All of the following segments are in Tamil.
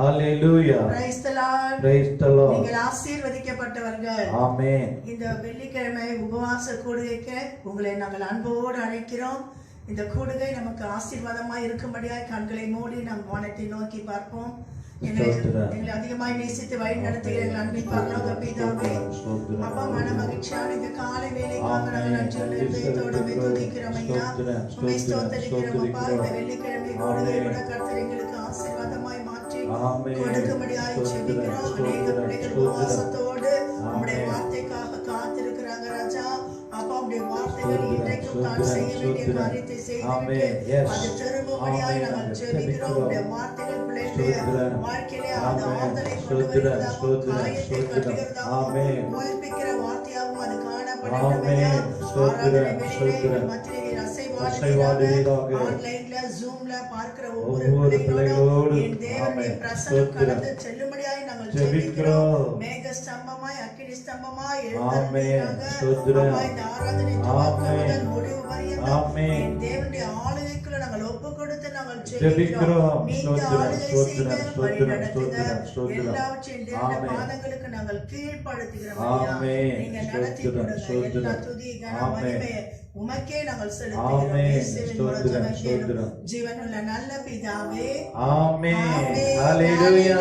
Hallelujah. Praise the Lord. Praise the Lord. நீங்கள் ஆசீர்வதிக்கப்பட்டவர்கள். Amen. இந்த வெள்ளிக்கிழமை உபவாச கூடுகைக்கு உங்களை நாங்கள் அன்போடு அழைக்கிறோம். இந்த கூடுகை நமக்கு ஆசீர்வாதமாய் இருக்கும்படியாய் கண்களை மூடி நம் வானத்தை நோக்கி பார்ப்போம். எங்களை அதிகமாய் நேசித்து வழி நடத்துகிற எங்கள் அன்பின் பரலோக பிதாவே, அப்பா மன மகிழ்ச்சியான இந்த காலை வேலைக்காக நாங்கள் நன்றியுள்ள இதயத்தோடு துதிக்கிறோம் ஐயா. உம்மை ஸ்தோத்திரிக்கிறோம் அப்பா. இந்த வெள்ளிக்கிழமை கூடுகை கூட கர்த்தர் எங்களுக்கு ஆசீர்வாதமாய் மாற்றி கொடுக்கும்படியாய் ஜெபிக்கிறோம். அநேக பிள்ளைகள் உபவாசத்தோடு உம்முடைய வார்த்தைக்காக காத்திருக்கிறாங்க ராஜா. அப்பா உம்முடைய வார்த்தைகள் இன்றைக்கும் தான் செய்ய வேண்டிய காரியத்தை செய்துவிட்டு அது திரும்பும்படியாய் நாங்கள் ஜெபிக்கிறோம். உம்முடைய வார்த்தைகள் பிள்ளைகளுடைய வாழ்க்கையிலே அந்த ஆறுதலை கொண்டு வருகிறதாகவும் காயத்தை கட்டுகிறதாகவும் உயிர்ப்பிக்கிற வார்த்தையாகவும் அது காணப்படட்டும் ஐயா. ஆராதனை வேளையிலே மத்தியில் அசைவாடுவீராக. ஆன்லைன்ல ஜூம்ல பார்க்கிற ஒவ்வொரு பிள்ளைகளோடு என் தேவனுடைய பிரசன்னம் கடந்து செல்லும்படியாய் நாங்கள் ஜெபிக்கிறோம். மேக ஸ்தம்பமாய் அக்கினி ஸ்தம்பமாய் எழுந்தருளுவீராக. அப்பா இந்த ஆராதனை துவக்கம் முதல் முடிவு வரையும் என் தேவனுடைய ஆளுகைக்குள்ள நாங்கள் ஒப்பு கொடுத்து நாங்கள் ஜெபிக்கிறோம். நீங்க ஆளுகை செய்த வழி நடத்துங்க. எல்லாவற்றையும் தேவனுடைய பாதங்களுக்கு நாங்கள் கீழ்ப்படுத்துகிறோம் ஐயா. நீங்க நடத்தி கொடுங்க. எல்லா துதி கன மகிமை உமக்கே நாங்கள் செலுத்துகிறோம். இயேசுவின் மூலமாக ஜெபிக்கிறோம். ஜீவனுள்ள நல்ல பிதாவே. ஆமென். ஹalleluya.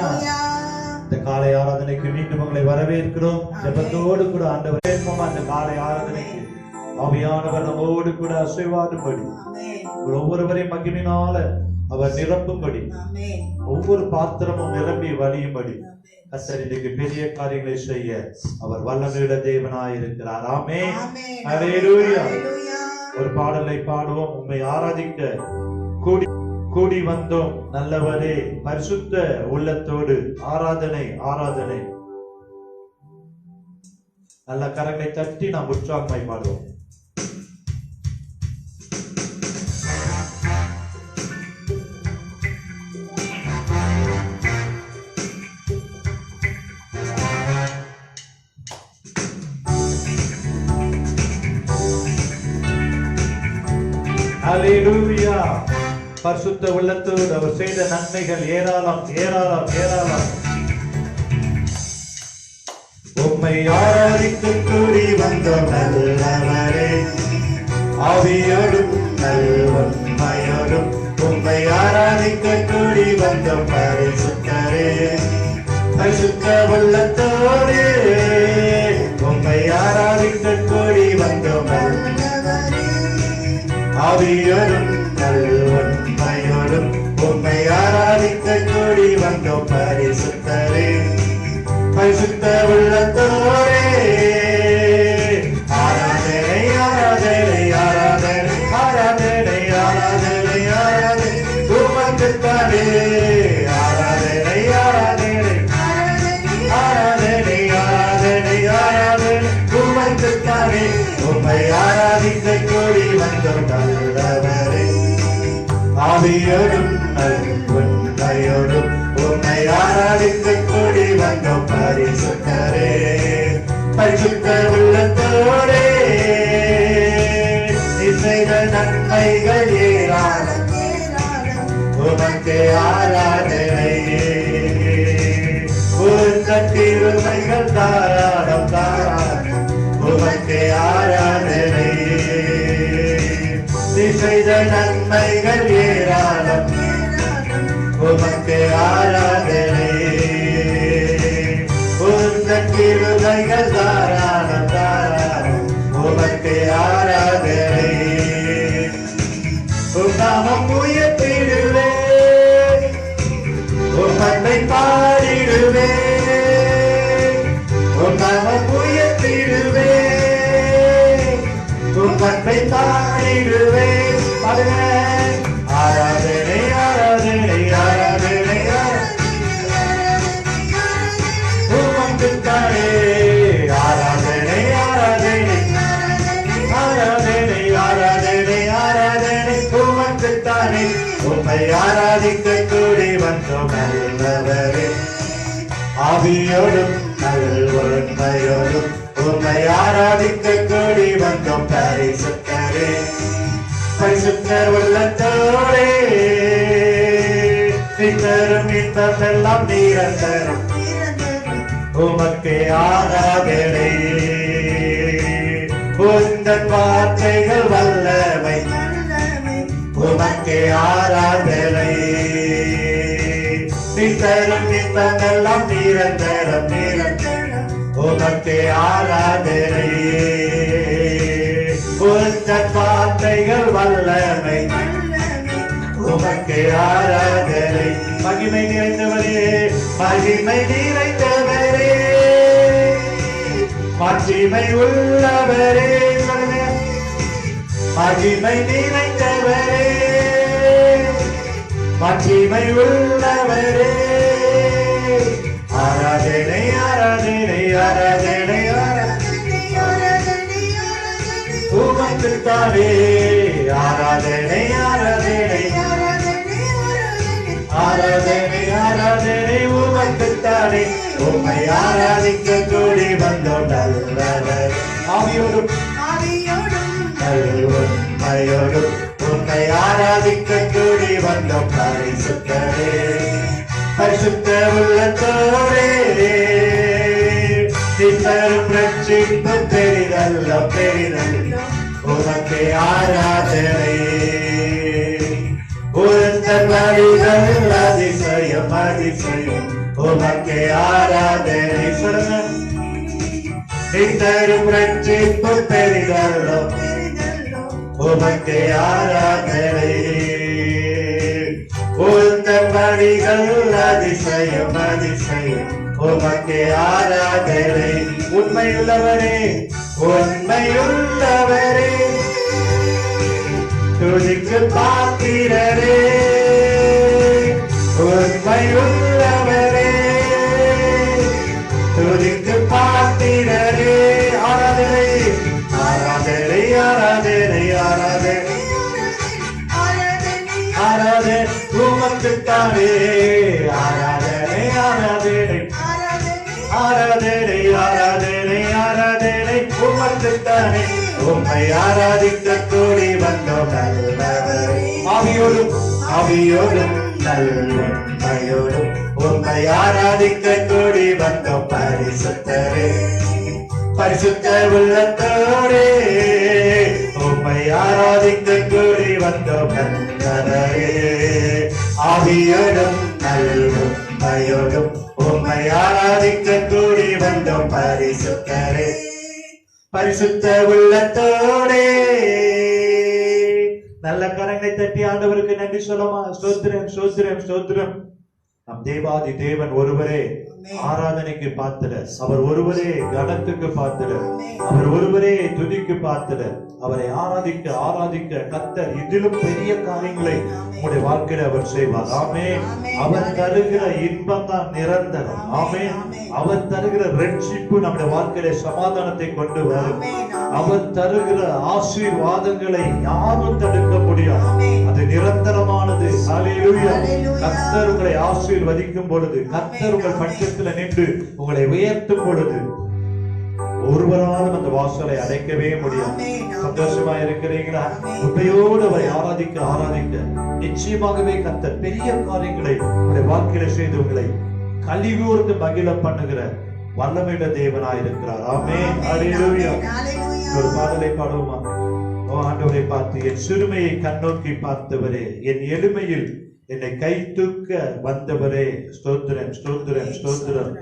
இந்த காலை ஆராதனைக்கு மீண்டும் உங்களை வரவேற்கிறோம். ஜெபத்தோடு கூட ஆண்டவரே இந்த காலை ஆராதனைக்கு ஆவியானவர் நம்மோடு கூட அசைவாடும்படி ஒவ்வொருவரையும் மகிமையினால அவர் நிரப்பும்படி ஒவ்வொரு பாத்திரமும் நிரம்பி வழியும்படி கர்த்தர் இன்றைக்கு பெரிய காரியங்களை செய்ய அவர் வல்லமையுள்ள தேவனாய் இருக்கிறார். ஆமென். ஹalleluya. ஒரு பாடலை பாடுவோம். உம்மை ஆராதிக்க கூடி வந்தோம் நல்லவரே, பரிசுத்த உள்ளத்தோடு ஆராதனை ஆராதனை. நல்ல கரங்களை தட்டி நாம் உற்சாகமாய் பாடுவோம். ஹalleluya. பரிசுத்த உள்ளத்தோடு அவர் செய்த நன்மைகள் ஏராளம் ஏராளம் ஏராளம். உம்மை ஆராதிக்க கூடி வந்தோம் நல்லவரே, ஆவியோடும் நல்லுண்மையோடும் உம்மை ஆராதிக்க கூடி வந்தோம் பரிசுத்தரே, பரிசுத்த உள்ளத்தோடு உம்மை ஆராதிக்க கூடி வந்தோம் நல்லவரே, ஆவியோடும் நல்லுண்மையோடும் உம்மை ஆராதிக்க கூடி வந்தோம் பரிசுத்தரே, பரிசுத்த உள்ளத்தோடே. ஆராதனை ஆராதனை ஆராதனை ஆராதனை ஆராதனை ஆராதனை உமக்குத்தானே. ஆராதனை ஆராதனை ஆராதனை ஆராதனை ஆராதனை உமக்குத்தானே. உம்மை ஆராதிக்க கூடி வந்தோம் நல்லவரே, ஆவியோடும் நல்லுண்மையோடும் உம்மை ஆராதிக்க கூடி வந்தோம் பரிசுத்தரே, பரிசுத்த உள்ளத்தோடே. செய்த நன்மைகள் ஏராளம் உமக்கு ஆராதனை, திருமைகள் தாராளம் தாராளம் உமக்கு ஆராதனை. செய்த நன்மைகள் ஏராளம் உமக்கு ஆராதனை, கிருபைகள் தாராளம் தாராளம் உமக்கு ஆராதனை. நாமம் உயர்த்திடுவே, உம்மை பாடிடுவே, நாமம் உயர்த்திடுவே, உம்மை பாடிடுவே. ஆராதனை ஆராதனை ஆராதனை உமக்குத்தானே. ஆராதனை ஆராதனை ஆராதனை ஆராதனை ஆராதனை உமக்குத்தானே. உம்மை ஆராதிக்க கூடி வந்தோம் நல்லவரே, ஆவியோடும் நல்லுண்மையோடும் உம்மை ஆராதிக்க கூடி வந்தோம் பரிசுத்தரே, பரிசுத்த உள்ளத்தோடே. நித்த தரும் இன்பமெல்லாம் நிரந்தரம் உமக்கு ஆராதனை. உந்தன் வார்த்தைகள் வல்லவை உமக்கு ஆராதனை. நீ தரும் இன்பமெல்லாம் நிரந்தரம் உமக்கு ஆராதனை. உந்தன் வார்த்தைகள் வல்லவை உமக்கு ஆராதனை. மகிமை நிறைந்தவரே மகிமை நிறைந்தவரே மகிமை உள்ளவரே மகிமை நிறைந்தவரே மகிமை உள்ளவரே. ஆராதனை ஆராதனை ஆராதனை உமக்குத்தானே. ஆராதனை ஆராதனை ஆராதனை ஆராதனை உமக்குத்தானே. உம்மை ஆராதிக்க கூடி வந்தோம் நல்லவர் ஆவியோடும் உண்மையோடும் உம்மை ஆராதிக்க கூடி வந்தோம் பரிசுத்தரே. பரிசுத்த உள்ளத்தோரே தரும் ரட்சிப்பு பெரிதல்ல பெரிதல்ல உமக்கு ஆராதனை. உந்தன் வழிகள் அதிசயம் அதிசயம் உமக்கு ஆராதனை. தரும் ரட்சிப்பு பெரிதல்ல உமக்கு ஆராதனை. உந்தன் வழிகள் அதிசயம் அதிசயம் உமக்கு ஆராதனை. உண்மையுள்ளவரே உண்மையுள்ளவரே துதிக்கு பாத்திரரே. உண்மையுள்ளவரே துதிக்கு பாத்திரரே. ஆராதனை ஆராதனை ஆராதனை ஆராதனை ஆராதனை உமக்குத்தானே. ஆராதனை ஆராதனை ஆராதனை ஆராதனை ஆராதனை உமக்குத்தானே. உம்மை ஆராதிக்க கூடி வந்தோம் நல்லவரே. ஆவியோடும் ஆவியோடும் நல்லோடும் உம்மை ஆராதிக்க கூடி வந்தோம் பரிசுத்தரே. பரிசுத்த உள்ளத்தோடே உம்மை ஆராதிக்க கூடி வந்தோம் நல்லவரே. ஆவியோடும் நல்லோடும் உம்மை ஆராதிக்க கூடி வந்தோம் பரிசுத்தரே. பரிசுத்த உள்ளத்தோடே. நல்ல கரங்களை தட்டி ஆண்டவருக்கு நன்றி சொல்லமா. ஸ்தோத்திரம் ஸ்தோத்திரம் ஸ்தோத்திரம். நம் தேவாதி தேவன் ஒருவரே ஆராதனைக்கு பாத்திரர். அவர் ஒருவரே கனத்துக்கு பாத்திரர். அவர் ஒருவரே துதிக்கு பாத்திரர். அவரை ஆராதிக்க ஆராதிக்க கர்த்தர் இதிலும் பெரிய காரியங்களை உங்களுடைய வாழ்க்கையில அவர் செய்வார். ஆமே. அவர் தருகிற இன்பம் தான் நிரந்தரம். ஆமே. அவர் தருகிற ரட்சிப்பு நம்முடைய வாழ்க்கையில சமாதானத்தை கொண்டு வரும். அவர் தருகிற ஆசீர்வாதங்களை யாரும் தடுக்க முடியாது. அது நிரந்தரமானது. ஹல்லேலூயா. கர்த்தர் உங்களை ஆசீர்வதிக்கும் பொழுது, கர்த்தர் உங்கள் பட்சத்தில் நின்று உங்களை உயர்த்தும் பொழுது ஒருவராலும் அந்த வாசலை அடைக்கவே முடியாது. சந்தோஷமா இருக்கிறீங்களா? உண்மையோடு அவரை ஆராதிக்க ஆராதிக்க நிச்சயமாகவே கர்த்தர் பெரிய காரியங்களை உங்களுடைய வாழ்க்கையில செய்து உங்களை கலிகூர்ந்து மகிழ பண்ணுகிற வல்லமையுள்ள தேவனாயிருக்கிறார். ஆமென். ஹல்லேலூயா. ஒரு பாடலை பாடுவோமா? ஆண்டவரை பார்த்து, என் சிறுமையை கண்ணோக்கி பார்த்தவரே, என் எளிமையில் என்னை கை தூக்க வந்தவரே, ஸ்தோத்திரம் ஸ்தோத்திரம் ஸ்தோத்திரம்.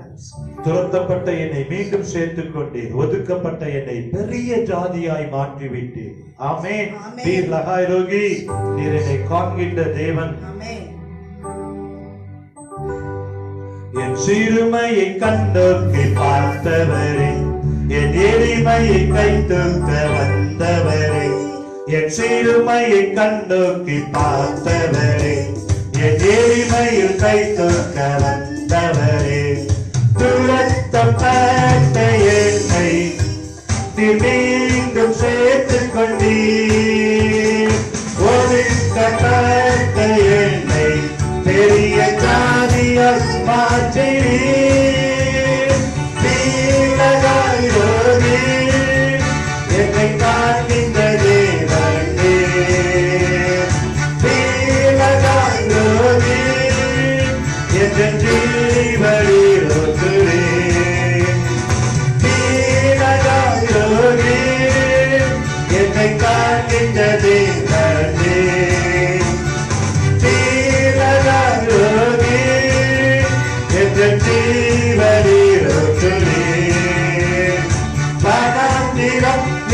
துரத்தப்பட்ட என்னை மீண்டும் சேர்த்துக் கொண்டீர். ஒதுக்கப்பட்ட என்னை பெரிய ஜாதியாய் மாற்றி விட்டீர். ஆமென். நீர் லகாய் ரோகி, நீர் என்னை காண்கின்ற தேவன். என் சிறுமையை கண்ணோக்கி பார்த்தவரே, என் எளிமையை கை தூக்க வந்தவரே, என் சிறுமையை கண்ணோக்கி பார்த்தவரே, என் எளிமையில் கை தூக்க வந்தவரே, துரத்தப்பட்ட என்னை மீண்டும் சேர்த்துக் கொண்டீர். ஒதுக்கப்பட்ட என்னை பெரிய ஜாதியாய் மாற்றினீர். நீலகாய் ரோகி, என்னை காண்கின்ற தேவனே. நீலகாய் ரோகி,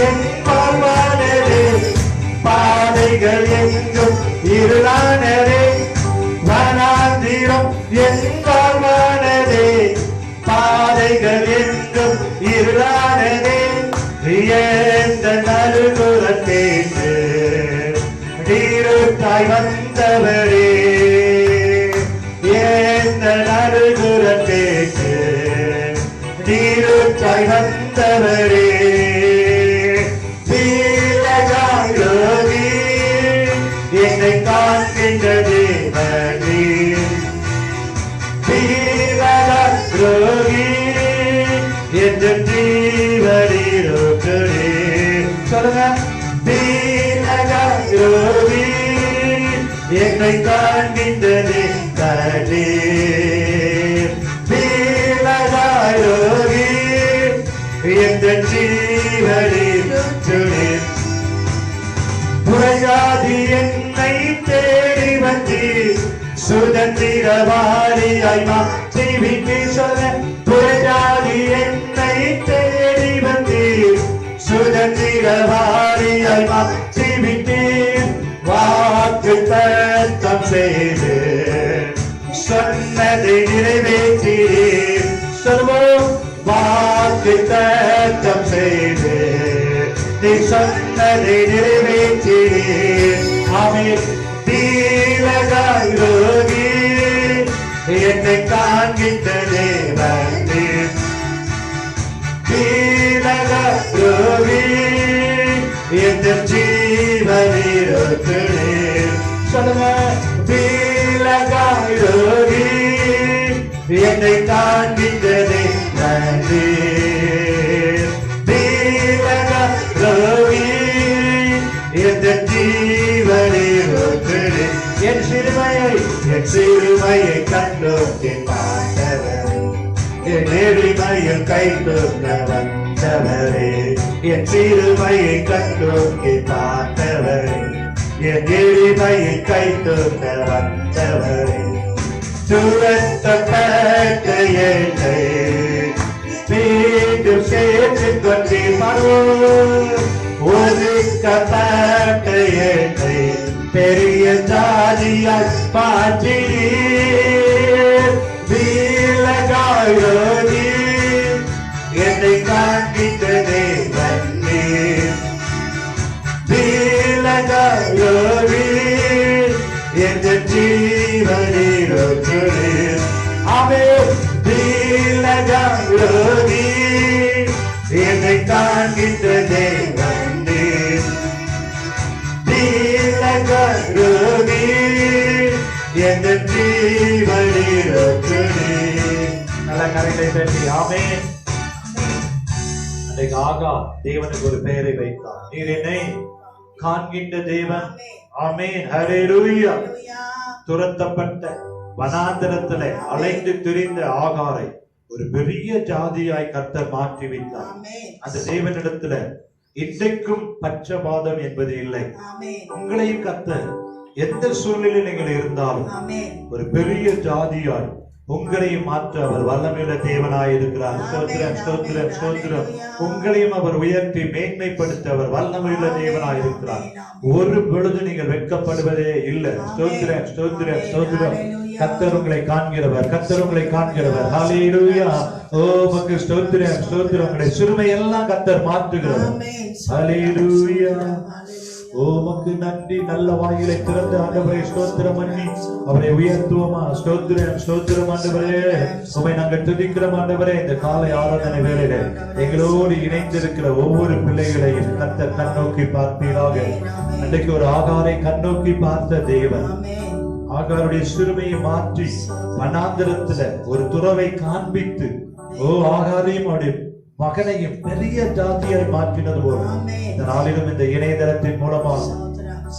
என் வாழ்வானதே, பாதைகள் எங்கும் இருளானதே, வனாந்திரம் என் வாழ்வானதே, பாதைகள் எங்கும் இருளானதே, எந்த நறுகுறத்தேற்று நீருக்காய் வந்தவரே, எந்த நறுகுறத்தேற்று நீருக்காய் வந்தவரே, யோகி என்னை காண்கின்ற தேவனே, ரோகி என்ற ஜீவனிருக்கிறே. சொல்லுங்க, ரோகி என்னை காண்கின்ற தேவனே, ரோகி என்ற ஜீவனிருக்கிறே. புறஜாதி என்னை தேடி வந்து சுதந்திரவாளியாய் மாற்றிவிட்டு. சொல்ல, புறஜாதி என்னை தேடி வந்து சுதந்திரவாளியாய் மாற்றிவிட்டு, வாக்கு தத்தம் செய்து சொன்னதை நிறைவேற்றீர். சொல்வோம், வாக்கு தத்தம் செய்து நீ சொன்னதை நிறைவேற்றீர். ஆமென். தீரகாய் ரோகி என்னை காண்கின்ற தேவனே, தீரகாய் ரோகி என்ற ஜீவனிருக்கிறே. சொல்லுங்க, தீரகாய் ரோகி என்னை காண்கின்ற தேவனே, என் சிறுமையை கண்டோக்கி பார்த்தவரே, என் எளிமையில் கை தூக்க வந்தவரே, என் சிறுமையை கண்டோக்கி பார்த்தவரே, என் எளிமையில் கை தூக்க வந்தவரே, துரத்தப்பட்ட என்னை மீண்டும் சேர்த்துக் கொண்டே பாடுவோம். ஒதுக்கப்பட்ட என்னை பெரிய ஜாதியாய் மாற்றீர். வீரகாயோகி என்னை காண்கின்ற தேவனே, வீரகாயோகி என்ற ஜீவனிருக்கிறே. ஆமென். வீரகாயோகி என்னை காண்கின்ற தேவனே, ரோகி என்ற ஜீவனிருக்கிறே. நல்ல கரைகளை தட்டி ஆமென். அன்றைக்கு ஆகா தேவனுக்கு ஒரு பெயரை வைத்தார். நீர் என்னை காண்கின்ற தேவன். ஆமென். ஹல்லேலூயா. துரத்தப்பட்ட வனாந்தரத்திலே அலைந்து திரிந்த ஆகாரை ஒரு பெரிய ஜாதியாய் கர்த்தர் மாற்றி வைத்தார். அந்த தேவனிடத்துல இன்றைக்கும் பட்சபாதம் என்பது இல்லை. உங்களையும் கர்த்தர் எந்த சூழ்நிலையில் நீங்கள் இருந்தாலும் ஒரு பெரிய ஜாதியாய் உங்களையும் மாற்ற அவர் வல்லமையுள்ள தேவனாய் இருக்கிறார். ஸ்தோத்திரம், ஸ்தோத்திரம், ஸ்தோத்திரம். உங்களையும் அவர் உயர்த்தி மேன்மைப்படுத்த அவர் வல்லமையுள்ள தேவனாய் இருக்கிறார். ஒரு பொழுது நீங்கள் வெட்கப்படுவதே இல்லை. ஸ்தோத்திரம், ஸ்தோத்திரம், ஸ்தோத்திரம். கர்த்தர் உங்களை காண்கிறவர், கர்த்தர் உங்களை காண்கிறவர். ஹல்லேலூயா. ஓ உமக்கு ஸ்தோத்திரம், ஸ்தோத்திரம். உங்களுடைய சிறுமை எல்லாம் கர்த்தர் மாற்றுகிறவர். ஹல்லேலூயா. ஓ உமக்கு நன்றி. நல்ல வாயிலை திறந்து ஆண்டவரே ஸ்தோத்திரம் பண்ணி அவரை உயர்த்துவோமா. ஸ்தோத்திரம், ஸ்தோத்திரம் ஆண்டவரே. உம்மை நாங்கள் துதிக்கிறோம் ஆண்டவரே. இந்த காலை ஆராதனை வேளையில எங்களோடு இணைந்திருக்கிற ஒவ்வொரு பிள்ளைகளையும் கர்த்தர் கண்ணோக்கி பார்ப்பீராக. அன்றைக்கு ஒரு ஆகாரை கண்ணோக்கி பார்த்த தேவன் ஆகாருடைய சிறுமையை மாற்றி வனாந்தரத்துல ஒரு துறவை காண்பித்து ஓ ஆகாரையும் அவருடைய மகனையும் பெரிய ஜாதியாய் மாற்றினது போல இந்த நாளிலும் இந்த இணையதளத்தின் மூலமாக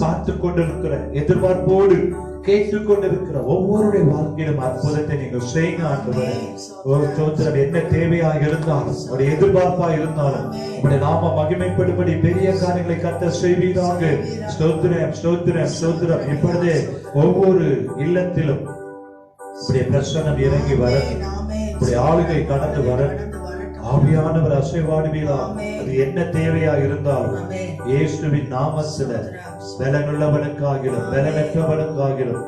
பார்த்து கொண்டிருக்கிற எதிர்பார்ப்போடு கேட்டுக்கொண்டிருக்கிற ஒவ்வொருடைய வாழ்க்கையிலும் அற்புதத்தை நீங்கள் செய்யுங்க ஆண்டவரே. ஒரு ஸ்தோத்திரம். என்ன தேவையாக இருந்தாலும் ஒரு எதிர்பார்ப்பா இருந்தாலும் உங்களுடைய நாம மகிமைப்படும்படி பெரிய காரியங்களை கர்த்தர் செய்வீராக. ஸ்தோத்திரம், ஸ்தோத்திரம், ஸ்தோத்திரம். இப்பொழுதே ஒவ்வொரு இல்லத்திலும் உடைய பிரசன்னம் இறங்கி வரட்டும். உடைய ஆளுகை கடந்து வரட்டும். ஆவியானவர் அசைவாடுவீராக. அது என்ன தேவையா இருந்தாலும் இயேசுவின் நாமத்துல பலனுள்ளவனுக்காகிலும் பலனற்றவனுக்காகிலும்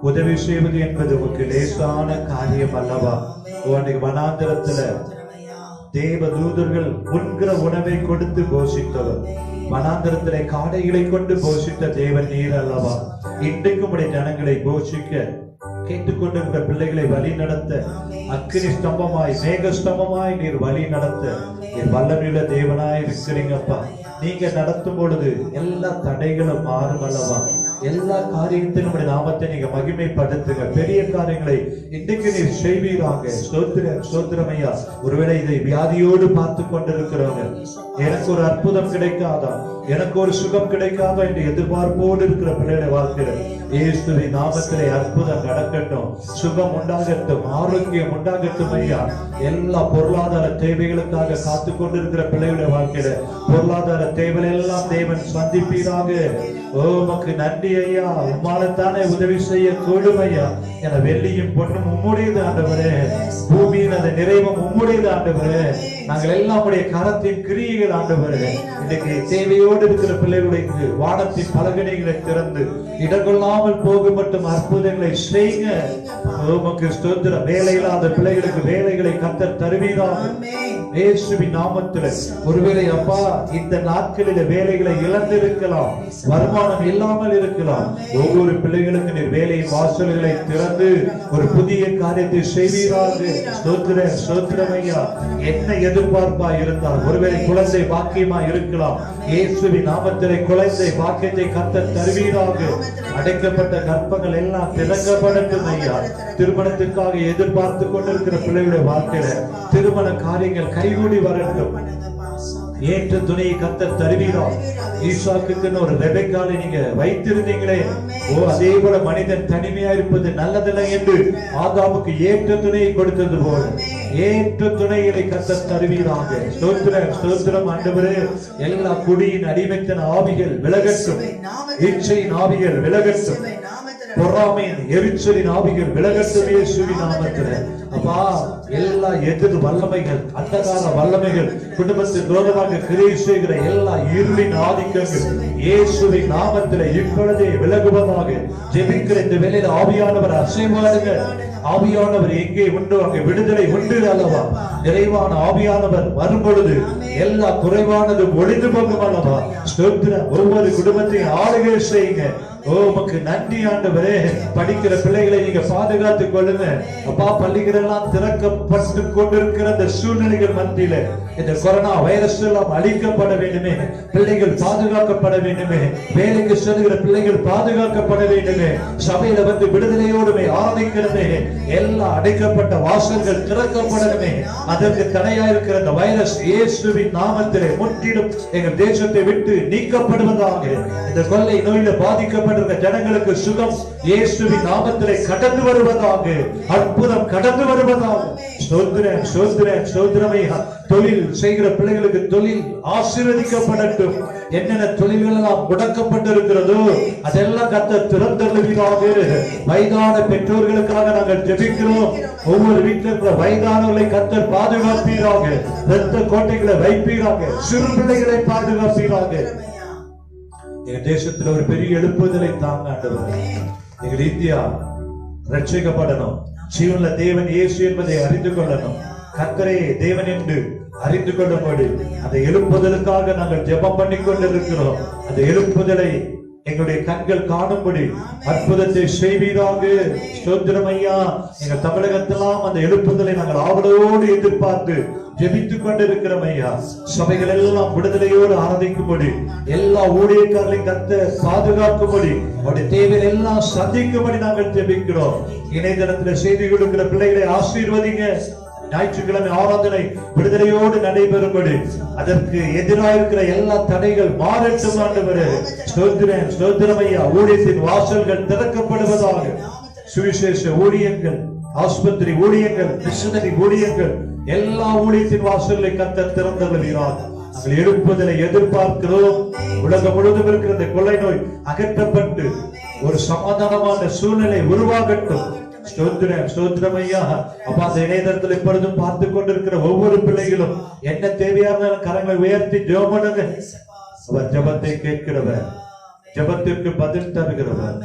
உதவி செய்வது என்பது உனக்கு லேசான காரியம் அல்லவா? உனக்கு வனாந்தரத்துல தேவ தூதர்கள் உண்கிற உணவை கொடுத்து போஷித்தவர், வனாந்தரத்திலே காடைகளை கொண்டு போஷித்த தேவன் நீர் அல்லவா? இன்றைக்கும் உடைய ஜனங்களை போஷிக்க, கேட்டுக்கொண்டிருக்கிற பிள்ளைகளை வழி நடத்த, அக்கினி ஸ்தம்பமாய் மேக ஸ்தம்பமாய் நீர் வழி நடத்த நீர் வல்லமையுள்ள தேவனாய் இருக்கிறீங்கப்பா. நீங்க நடத்தும் பொழுது எல்லா தடைகளும் மாறும் அல்லவா? எல்லா காரியத்திலும் நாமத்தை நீங்க மகிமைப்படுத்துங்க. பெரிய காரியங்களை இன்றைக்கு நீர் செய்வீராக. ஸ்தோத்திரம், ஸ்தோத்திரம் ஐயா. ஒருவேளை இதை வியாதியோடு பார்த்து கொண்டிருக்கிறவங்க, எனக்கு ஒரு அற்புதம் கிடைக்காதா, எனக்கு ஒரு சுகம் கிடைக்காதா என்று எதிர்பார்ப்போடு இருக்கிற பிள்ளைகளை வாழ்க்கையில இயேசுவின் நாமத்திலே அற்புதம் நடக்கட்டும், சுகம் உண்டாகட்டும், ஆரோக்கியம் உண்டாகட்டும் ஐயா. எல்லா பொருளாதார தேவைகளுக்காக காத்து கொண்டிருக்கிற பிள்ளைகளுடைய வாழ்க்கையில பொருளாதார தேவைகள் எல்லாம் தேவன் சந்திப்பீராக. ஓ உமக்கு நன்றி ஐயா. உம்மாலத்தானே உதவி செய்ய கூடும் ஐயா. என வெள்ளியும் பொண்ணும் உம்முடையது ஆண்டவரே, பூமியின் அந்த நிறைவும் உம்முடையது ஆண்டவரே. நாங்கள் எல்லாம் உடைய கரத்தின் கிரியைகள் ஆண்டவரே. இன்னைக்கு தேவையோடு இருக்கிற பிள்ளைகளுடைய வானத்தின் பலகணிகளை திறந்து இடங்கொள்ளாமல் போக மட்டும் அற்புதங்களை செய்யுங்க. உமக்கு ஸ்தோத்திரம். வேலையில்லாத பிள்ளைகளுக்கு வேலைகளை கர்த்தர் தருவீராக இயேசுவின் நாமத்தில். ஒருவேளை அப்பா இந்த நாட்களில் வேலைகளை இழந்திருக்கலாம், வருமானம் இல்லாமல் இருக்கலாம். ஒவ்வொரு பிள்ளைகளுக்கு நீர் வேலையின் வாசல்களை திறந்து ஒரு புதிய காரியத்தை செய்வீராக. ஸ்தோத்திரம், ஸ்தோத்திரம் ஐயா. என்ன எதிர்பார்ப்பா இருந்தால், ஒருவேளை குழந்தை பாக்கியமா இருக்கலாம், இயேசுவின் நாமத்திலே குழந்தை பாக்கியத்தை கர்த்தர் தருவீராக. அடைக்கப்பட்ட கற்பங்கள் எல்லாம் திறக்கப்படட்டும் ஐயா. திருமணத்திற்காக எதிர்பார்த்து கொண்டிருக்கிற பிள்ளைகளுடைய வாழ்க்கையில திருமண காரியங்கள் கைகூடி வரட்டும். ஏற்ற துணையை கர்த்தர் தருவீராக. ஈசாக்குக்கு ஒரு ரெபெக்காலை நீங்க வைத்திருந்தீங்களே, ஓ அதே போல மனிதன் தனிமையா இருப்பது நல்லதில்லை என்று ஆதாமுக்கு ஏற்ற துணையை கொடுத்தது போல ஏற்ற துணைகளை கர்த்தர் தருவீராக. ஸ்தோத்திரம், ஸ்தோத்திரம் ஆண்டவரே. எல்லா குடியின் அடிமைத்தன ஆவிகள் விலகட்டும், இச்சையின் ஆவிகள் விலகட்டும், பொறாமையின் எரிச்சலின் ஆவிகள் விலகட்டும் இயேசுவின் நாமத்திலே. அப்பா எல்லா எதிர் வல்லமைகள், அந்தகார வல்லமைகள், குடும்பத்தின் விரோதமாக கிரியை செய்கிற எல்லா இருளின் ஆதிக்கங்கள் இயேசுவின் நாமத்திலே இப்பொழுதே விலகுவதாக ஜெபிக்கிற இந்த வேளையில் ஆவியானவர் அசைவாடுங்க. ஆவியானவர் எங்கே உண்டு அங்கே விடுதலை உண்டு அல்லவா? நிறைவான ஆவியானவர் வரும் பொழுது எல்லா குறைவானது ஒளிந்து போகும் அல்லவா? ஸ்தோத்திரம். ஒவ்வொரு குடும்பத்தையும் ஆளுகை செய்யுங்க. ஓ உமக்கு நன்றி ஆண்டவரே. படிக்கிற பிள்ளைகளை நீங்க பாதுகாத்துக் கொள்ளுங்க அப்பா. பள்ளிகள் எல்லாம் திறக்கப்பட்டு கொண்டிருக்கிற இந்த சூழ்நிலைகள் மத்தியில இந்த கொரோனா வைரஸ் எல்லாம் அழிக்கப்பட வேண்டுமே, பிள்ளைகள் பாதுகாக்கப்பட வேண்டுமே, வேலைக்கு செல்கிற பிள்ளைகள் பாதுகாக்கப்பட வேண்டுமே, சபையில வந்து விடுதலையோடுமே ஆரம்பிக்கிறதே, எல்லா அடைக்கப்பட்ட வாசல்கள் திறக்கப்படணுமே. அதற்கு தடையா இருக்கிற இந்த வைரஸ் இயேசுவின் நாமத்திலே முற்றிலும் எங்கள் தேசத்தை விட்டு நீக்கப்படுவதாக. இந்த கொள்ளை நோயில பாதிக்கப்பட்டிருக்கிற ஜனங்களுக்கு சுகம் இயேசுவின் நாமத்திலே கடந்து வருவதாக. அற்புதம் கடந்து வருவதாக. ஸ்தோத்திரம், ஸ்தோத்திரம், ஸ்தோத்திரம் ஐயா. தொழில் செய்கிற பிள்ளைகளுக்கு தொழில் ஆசீர்வதிக்கப்படட்டும். என்னென்ன தொழில்கள் எல்லாம் முடக்கப்பட்டிருக்கிறதோ அதெல்லாம் கர்த்தர் திறந்தருளுவீராக. வயதான பெற்றோர்களுக்காக நாங்கள் ஜெபிக்கிறோம். ஒவ்வொரு வீட்டில் இருக்கிற வயதானவர்களை கர்த்தர் பாதுகாப்பீராக. இரத்த கோட்டைகளை வைப்பீராக. சிறு பிள்ளைகளை பாதுகாப்பீராக. எங்க தேசத்துல ஒரு பெரிய எழுப்புதலை தாங்க ஆண்டவரே. எங்கள் இந்தியா ரட்சிக்கப்படணும். ஜீவனுள்ள தேவன் இயேசு என்பதை அறிந்து கொள்ளணும். கர்த்தரே தேவன் என்று அறிந்து கொள்ளும்படி அந்த எழுப்புதலுக்காக நாங்கள் ஜெபம் பண்ணி கொண்டிருக்கிறோம். அந்த எழுப்புதலை எங்களுடைய கண்கள் காணும்படி அற்புதத்தை செய்வீராக. ஸ்தோத்திரம் ஐயா. எங்க தமிழகத்தெல்லாம் அந்த எழுப்புதலை நாங்கள் ஆவலோடு எதிர்பார்த்து ஜெபித்துக் கொண்டிருக்கிறோம் ஐயா. சபைகள் எல்லாம் விடுதலையோடு ஆராதிக்கும்படி, எல்லா ஊழியக்காரர்களையும் கர்த்தர் பாதுகாக்கும்படி, அவருடைய தேவையை எல்லாம் சந்திக்கும்படி நாங்கள் ஜெபிக்கிறோம். இணையதளத்தில் செய்தி கொடுக்கிற பிள்ளைகளை ஆசீர்வதிங்க. ஞாயிற்றுக்கிழமை ஆராதனை விடுதலையோடு நடைபெறும்படி அதற்கு எதிராக இருக்கிற எல்லா தடைகள் மாறட்டும் ஆண்டவரே. ஸ்தோத்திரம், ஸ்தோத்திரம் ஐயா. ஊழியத்தின் வாசல்கள் திறக்கப்படுவதாக. சுவிசேஷ ஊழியங்கள், ஆஸ்பத்திரி ஊழியங்கள், மிஷனரி ஊழியங்கள், எல்லா ஊழியத்தின் வாசல்களை கர்த்தர் திறந்தருளுவீராக. நாங்கள் எழுப்புதலை எதிர்பார்க்கிறோம். உலகம் முழுவதும் இருக்கிற கொள்ளை நோய் அகற்றப்பட்டு ஒரு சமாதானமான சூழ்நிலை உருவாகட்டும். ஸ்தோத்திரம் ஸ்தோத்திரம் ஐயா. அப்பா அந்த இணையதளத்தில் எப்பொழுதும் பார்த்து கொண்டிருக்கிற ஒவ்வொரு பிள்ளைகளும் என்ன தேவையா இருந்தாலும் கரங்களை உயர்த்தி ஜெபம் பண்ணுங்க. அவர் ஜெபத்தை கேட்கிறவர், ஜெபத்திற்கு பதில் தருகிறவர்,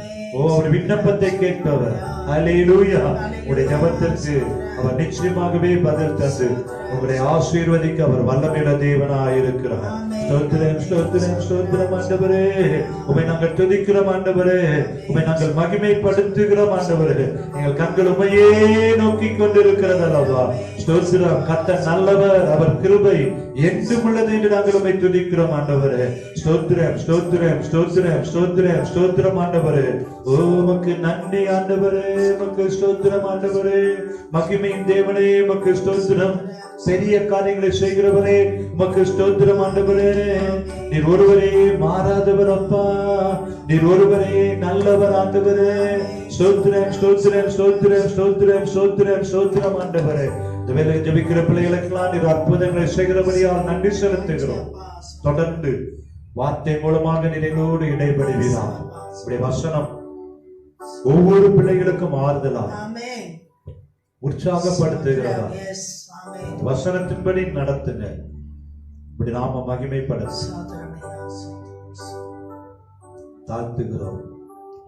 அவர் விண்ணப்பத்தை கேட்பவர். ஹல்லேலூயா. உங்களுடைய ஜெபத்திற்கு அவர் நிச்சயமாகவே பதில் தந்து உங்களை ஆசீர்வதிக்க அவர் வல்லமையுள்ள தேவனாய் இருக்கிறார். ஸ்தோத்திரம் ஸ்தோத்திரம் ஸ்தோத்திரம் ஆண்டவரே. உம்மை நாங்கள் துதிக்கிறோம் ஆண்டவரே, உம்மை நாங்கள் மகிமைப்படுத்துகிறோம் ஆண்டவரே. எங்கள் கண்கள் உம்மையே நோக்கி கொண்டிருக்கிறது அல்லவா. ஸ்தோத்திரம். கர்த்தர் நல்லவர், அவர் கிருபை என்றும் உள்ளது என்று நாங்கள் உம்மை துதிக்கிறோம் ஆண்டவரே. ஸ்தோத்திரம் ஸ்தோத்திரம் ஸ்தோத்திரம் ஸ்தோத்திரம் ஸ்தோத்திரம் ஆண்டவரே. ஓ உமக்கு நன்றி ஆண்டவரே, உமக்கு ஸ்தோத்திரம் ஆண்டவரே. மகிமையின் தேவனே உமக்கு ஸ்தோத்திரம். பெரிய காரியங்களை செய்கிறவரே உமக்கு ஸ்தோத்திரம் ஆண்டவரே. நீர் ஒருவரே மாறாதவர் அப்பா, நீர் ஒருவரே நல்லவர் ஆண்டவரே. ஸ்தோத்திரம் ஸ்தோத்திரம் ஸ்தோத்திரம் ஸ்தோத்திரம் ஸ்தோத்திரம் ஸ்தோத்திரம் ஆண்டவரே. இந்த வேலை ஜெபிக்கிற பிள்ளைகளுக்கெல்லாம் நீர் அற்புதங்களை செய்கிறபடியால் நன்றி செலுத்துகிறோம். தொடர்ந்து வார்த்தை மூலமாக நிலையோடு இடைபடுவீராக. உடைய வசனம் ஒவ்வொரு பிள்ளைகளுக்கும் ஆறுதலா, உற்சாகப்படுத்துகிறதா, வசனத்தின்படி நடத்துங்க. இப்படி நாம மகிமைப்படுத்த தாழ்த்துகிறோம்,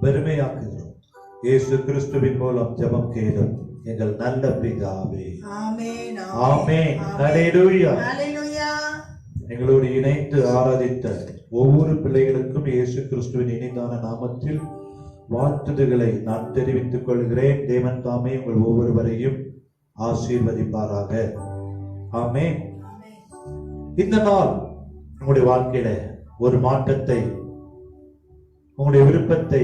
பெருமையாக்குகிறோம். இயேசு கிறிஸ்துவின் மூலம் ஜெபம் கேளும் எங்கள் நல்ல பிதாவே. ஆமென் ஆமென். ஹல்லேலூயா. எங்களோடு இணைந்து ஆராதித்த ஒவ்வொரு பிள்ளைகளுக்கும் இயேசு கிறிஸ்துவின் இனிதான நாமத்தில் வாழ்த்துதல்களை நான் தெரிவித்துக் கொள்கிறேன். தேவன் தாமே உங்கள் ஒவ்வொருவரையும் ஆசீர்வதிப்பாராக. ஆமென். இந்த நாள் உங்களுடைய வாழ்க்கையில ஒரு மாற்றத்தை, உங்களுடைய விருப்பத்தை,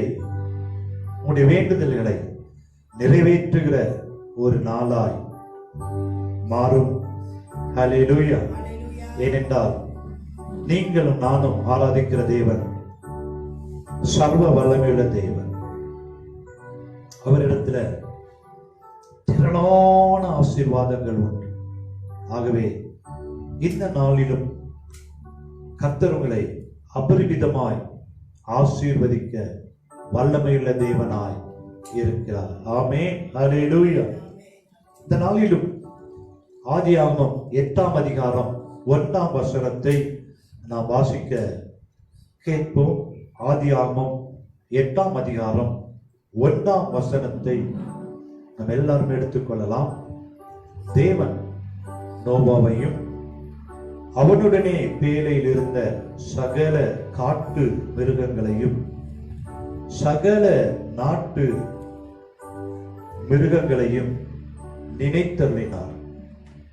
உங்களுடைய வேண்டுதல்களை நிறைவேற்றுகிற ஒரு நாளாய் மாறும். ஹல்லேலூயா. ஏனென்றால் நீங்களும் நானும் ஆராதிக்கிற தேவன் சர்வ வல்லமையுள்ள தேவன். அவரிடத்துல திரளான ஆசீர்வாதங்கள் உண்டு. ஆகவே இந்த நாளிலும் கர்த்தர் உங்களை அபரிமிதமாய் ஆசீர்வதிக்க வல்லமையுள்ள தேவனாய் இருக்கிறார். ஆமென். ஹல்லேலூயா. இந்த நாளிலும் ஆதியாகமம் 8ஆம் அதிகாரம் 1ஆம் வசனத்தை நாம் வாசிக்க கேட்போம். ஆதியாகமம் 8ஆம் அதிகாரம் 1ஆம் வசனத்தை நாம் எல்லாரும் எடுத்துக்கொள்ளலாம். தேவன் நோவாவையும் அவனுடனே பேழையில் இருந்த சகல காட்டு மிருகங்களையும் சகல நாட்டு மிருகங்களையும் நினைத்தருளினார்.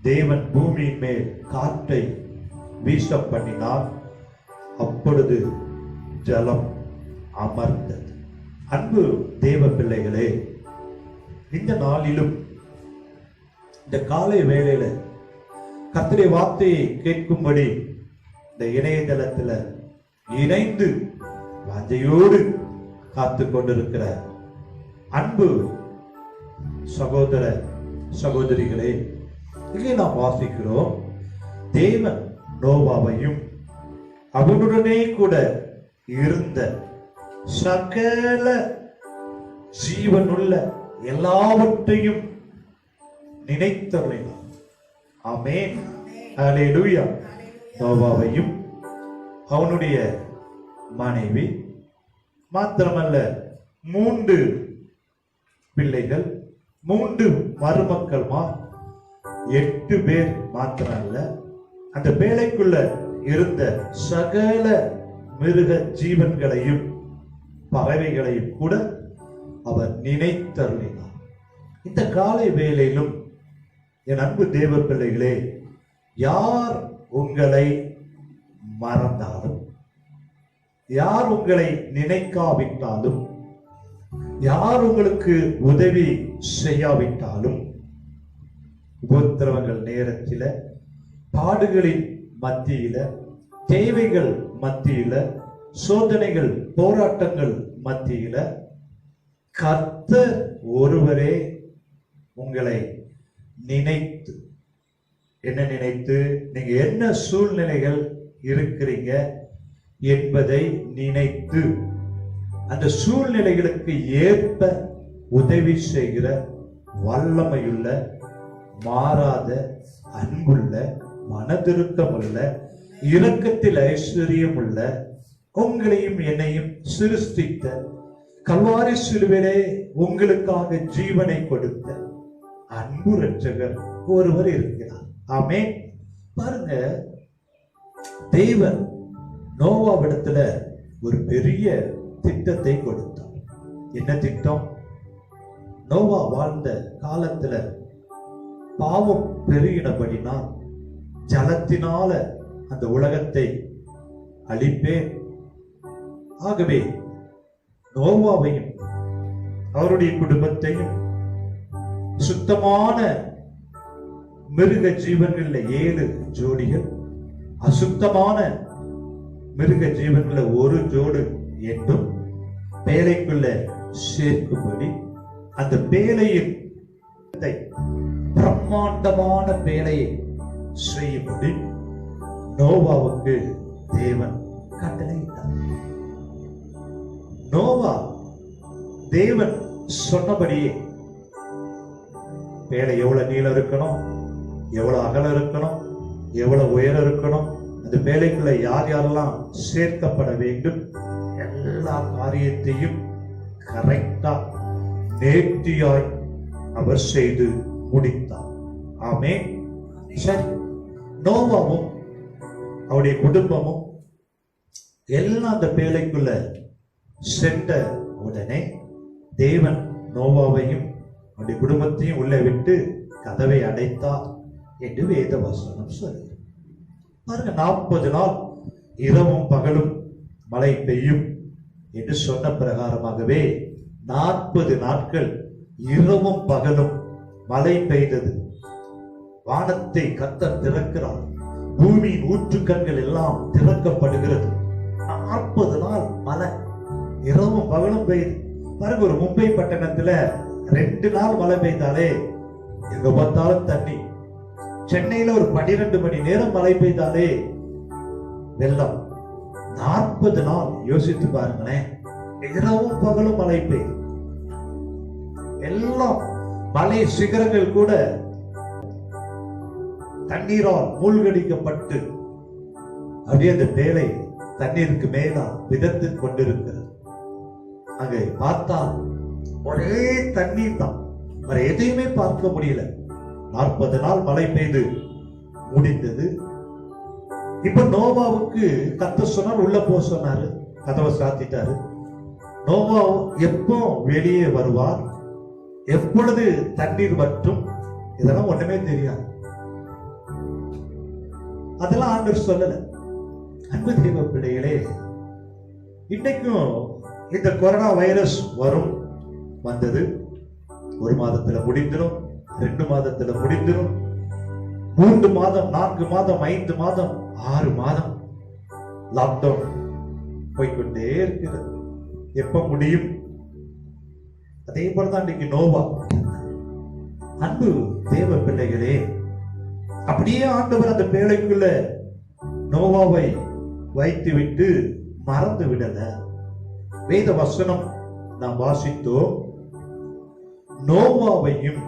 தேவன் பூமியின் மேல் காற்றை வீச பண்ணினார். அப்பொழுது ஜலம் அமர்ந்தது. அன்பு தேவ பிள்ளைகளே, இந்த நாளிலும் இந்த காலை வேளையில கர்த்தருடைய வார்த்தையை கேட்கும்படி இந்த இணையதளத்துல இணைந்து வாஞ்சையோடு காத்து கொண்டிருக்கிற அன்பு சகோதர சகோதரிகளே, இங்கே நாம் வாசிக்கிறோம், தேவன் நோவாவையும் அவனுடனே கூட இருந்த சகல ஜீவனுள்ள எல்லாவற்றையும் நினைத்தருளினார். ஆமென். ஹல்லேலூயா. நோவாவையும் அவனுடைய மனைவி மாத்திரமல்ல 3 பிள்ளைகள், 3 மருமக்கள்மார், 8 பேர் மாத்திரமல்ல, அந்த பேழைக்குள்ள இருந்த சகல மிருக ஜீவன்களையும் பறவைகளையும் கூட அவர் நினைத்தருளினார். இந்த காலை வேளையிலும் என் அன்பு தேவ பிள்ளைகளே, யார் உங்களை மறந்தாலும், யார் உங்களை நினைக்காவிட்டாலும், யார் உங்களுக்கு உதவி செய்யாவிட்டாலும், உபத்திரவங்கள் நேரத்தில, பாடுகளின் மத்தியில, தேவைகள் மத்தியில, சோதனைகள் போராட்டங்கள் மத்தியில கர்த்தர் ஒருவரே உங்களை நினைத்து, என்ன நினைத்து, நீங்க என்ன சூழ்நிலைகள் இருக்கிறீங்க என்பதை நினைத்து, அந்த சூழ்நிலைகளுக்கு ஏற்ப உதவி செய்கிற வல்லமையுள்ள, மாறாத, அன்புள்ள, மனதிருக்கமுள்ள, இரக்கத்தில் ஐஸ்வர்யமுள்ள, உங்களையும் என்னையும் சிருஷ்டித்த, கல்வாரி சிலுவிலே உங்களுக்காக ஜீவனை கொடுத்த அன்பு இரட்சகர் ஒருவர் இருக்கிறார். ஆமென். பாருங்க, தேவன் நோவாவிடத்துல ஒரு பெரிய திட்டத்தை கொடுத்தார். என்ன திட்டம்? நோவா வாழ்ந்த காலத்துல பாவம் பெருகினபடினா ஜலத்தினால அந்த உலகத்தை அழிப்பேன். ஆகவே நோவாவையும் அவருடைய குடும்பத்தையும் சுத்தமான மிருக ஜீவன்கள்ல 7 ஜோடிகள், அசுத்தமான மிருக ஜீவன்கள 1 ஜோடு என்றும் பேழைக்குள்ள சேர்க்கும்படி அந்த பேழையின் பிரம்மாண்டமான பேழையை செய்யும்படி நோவாவுக்கு தேவன் கட்டளையிட்டார். நோவா தேவன் சொன்னபடியே பேழை எவ்வளவு நீளம் இருக்கணும், எவ்வளவு அகலம் இருக்கணும், எவ்வளவு உயரம் இருக்கணும், அந்த பேழைக்குள்ள யார் யாரெல்லாம் சேர்க்கப்பட வேண்டும், எல்லா காரியத்தையும் கரெக்டா நேர்த்தியாய் அவர் செய்து முடித்தார். ஆமென். சரி, நோவாவும் அவருடைய குடும்பமும் எல்லாம் அந்த பேழைக்குள்ள சென்ற உடனே தேவன் நோவாவையும் அவருடைய குடும்பத்தையும் உள்ளே விட்டு கதவை அடைத்தார் என்று வேத வசனம் சொல்லு. பாருங்க, 40 நாள் இரவும் பகலும் மழை பெய்யும் என்று சொன்ன பிரகாரமாகவே 40 நாட்கள் இரவும் பகலும் மழை பெய்தது. வானத்தை கர்த்தர் திறக்கிறார், பூமியின் ஊற்றுக்கண்கள் எல்லாம் திறக்கப்படுகிறது. 40 நாள் மழை இரவும் பகலும் பெய்யுது. பாருங்க, ஒரு மும்பை பட்டணத்துல 2 நாள் மழை பெய்தாலே எங்க பார்த்தாலும் தண்ணி. சென்னையில ஒரு 12 மணி நேரம் மழை பெய்தாலே வெள்ளம். 40 நாள் யோசித்து பாருங்களேன், இரவும் பகலும் மழை பெய்யுது. எல்லாம் மலை சிகரங்கள் கூட தண்ணீரால் மூழ்கடிக்கப்பட்டு அப்படியே அந்த பேழை தண்ணீருக்கு மேலா விதத்து கொண்டிருக்கிறது. அங்கே பார்த்தா ஒரே தண்ணீர் தான், வேற எதையுமே பார்க்க முடியல. 40 நாள் மழை பெய்து முடிந்தது. இப்ப நோவாவுக்கு கர்த்தர் சொன்னார், உள்ள போக சொன்னாரு, கதவை சாத்திட்டாரு. நோவா எப்போ வெளியே வருவார், எப்பொழுது தண்ணீர் வற்றும், இதெல்லாம் ஒண்ணுமே தெரியாது. அதெல்லாம் ஆண்டவர் சொல்லல. அன்பு தேவ பிள்ளைகளே, இன்னைக்கும் இந்த கொரோனா வைரஸ் வரும், வந்தது. 1 மாதத்துல முடிந்துடும், 2 மாதத்துல முடிந்துடும், 3 மாதம், 4 மாதம், 5 மாதம், 6 மாதம் லாக்டவுன் போய்கொண்டே இருக்கிறது. எப்ப முடியும்? அதே போலதான் இன்னைக்கு நோவா. அன்பு தேவ பிள்ளைகளே, அப்படியே ஆண்டவர் அந்த பேழைக்குள்ள நோவாவை வைத்து விட்டு மறந்து விடல. வேத வசனம் நாம் வாசித்தோம், நோவாவையும்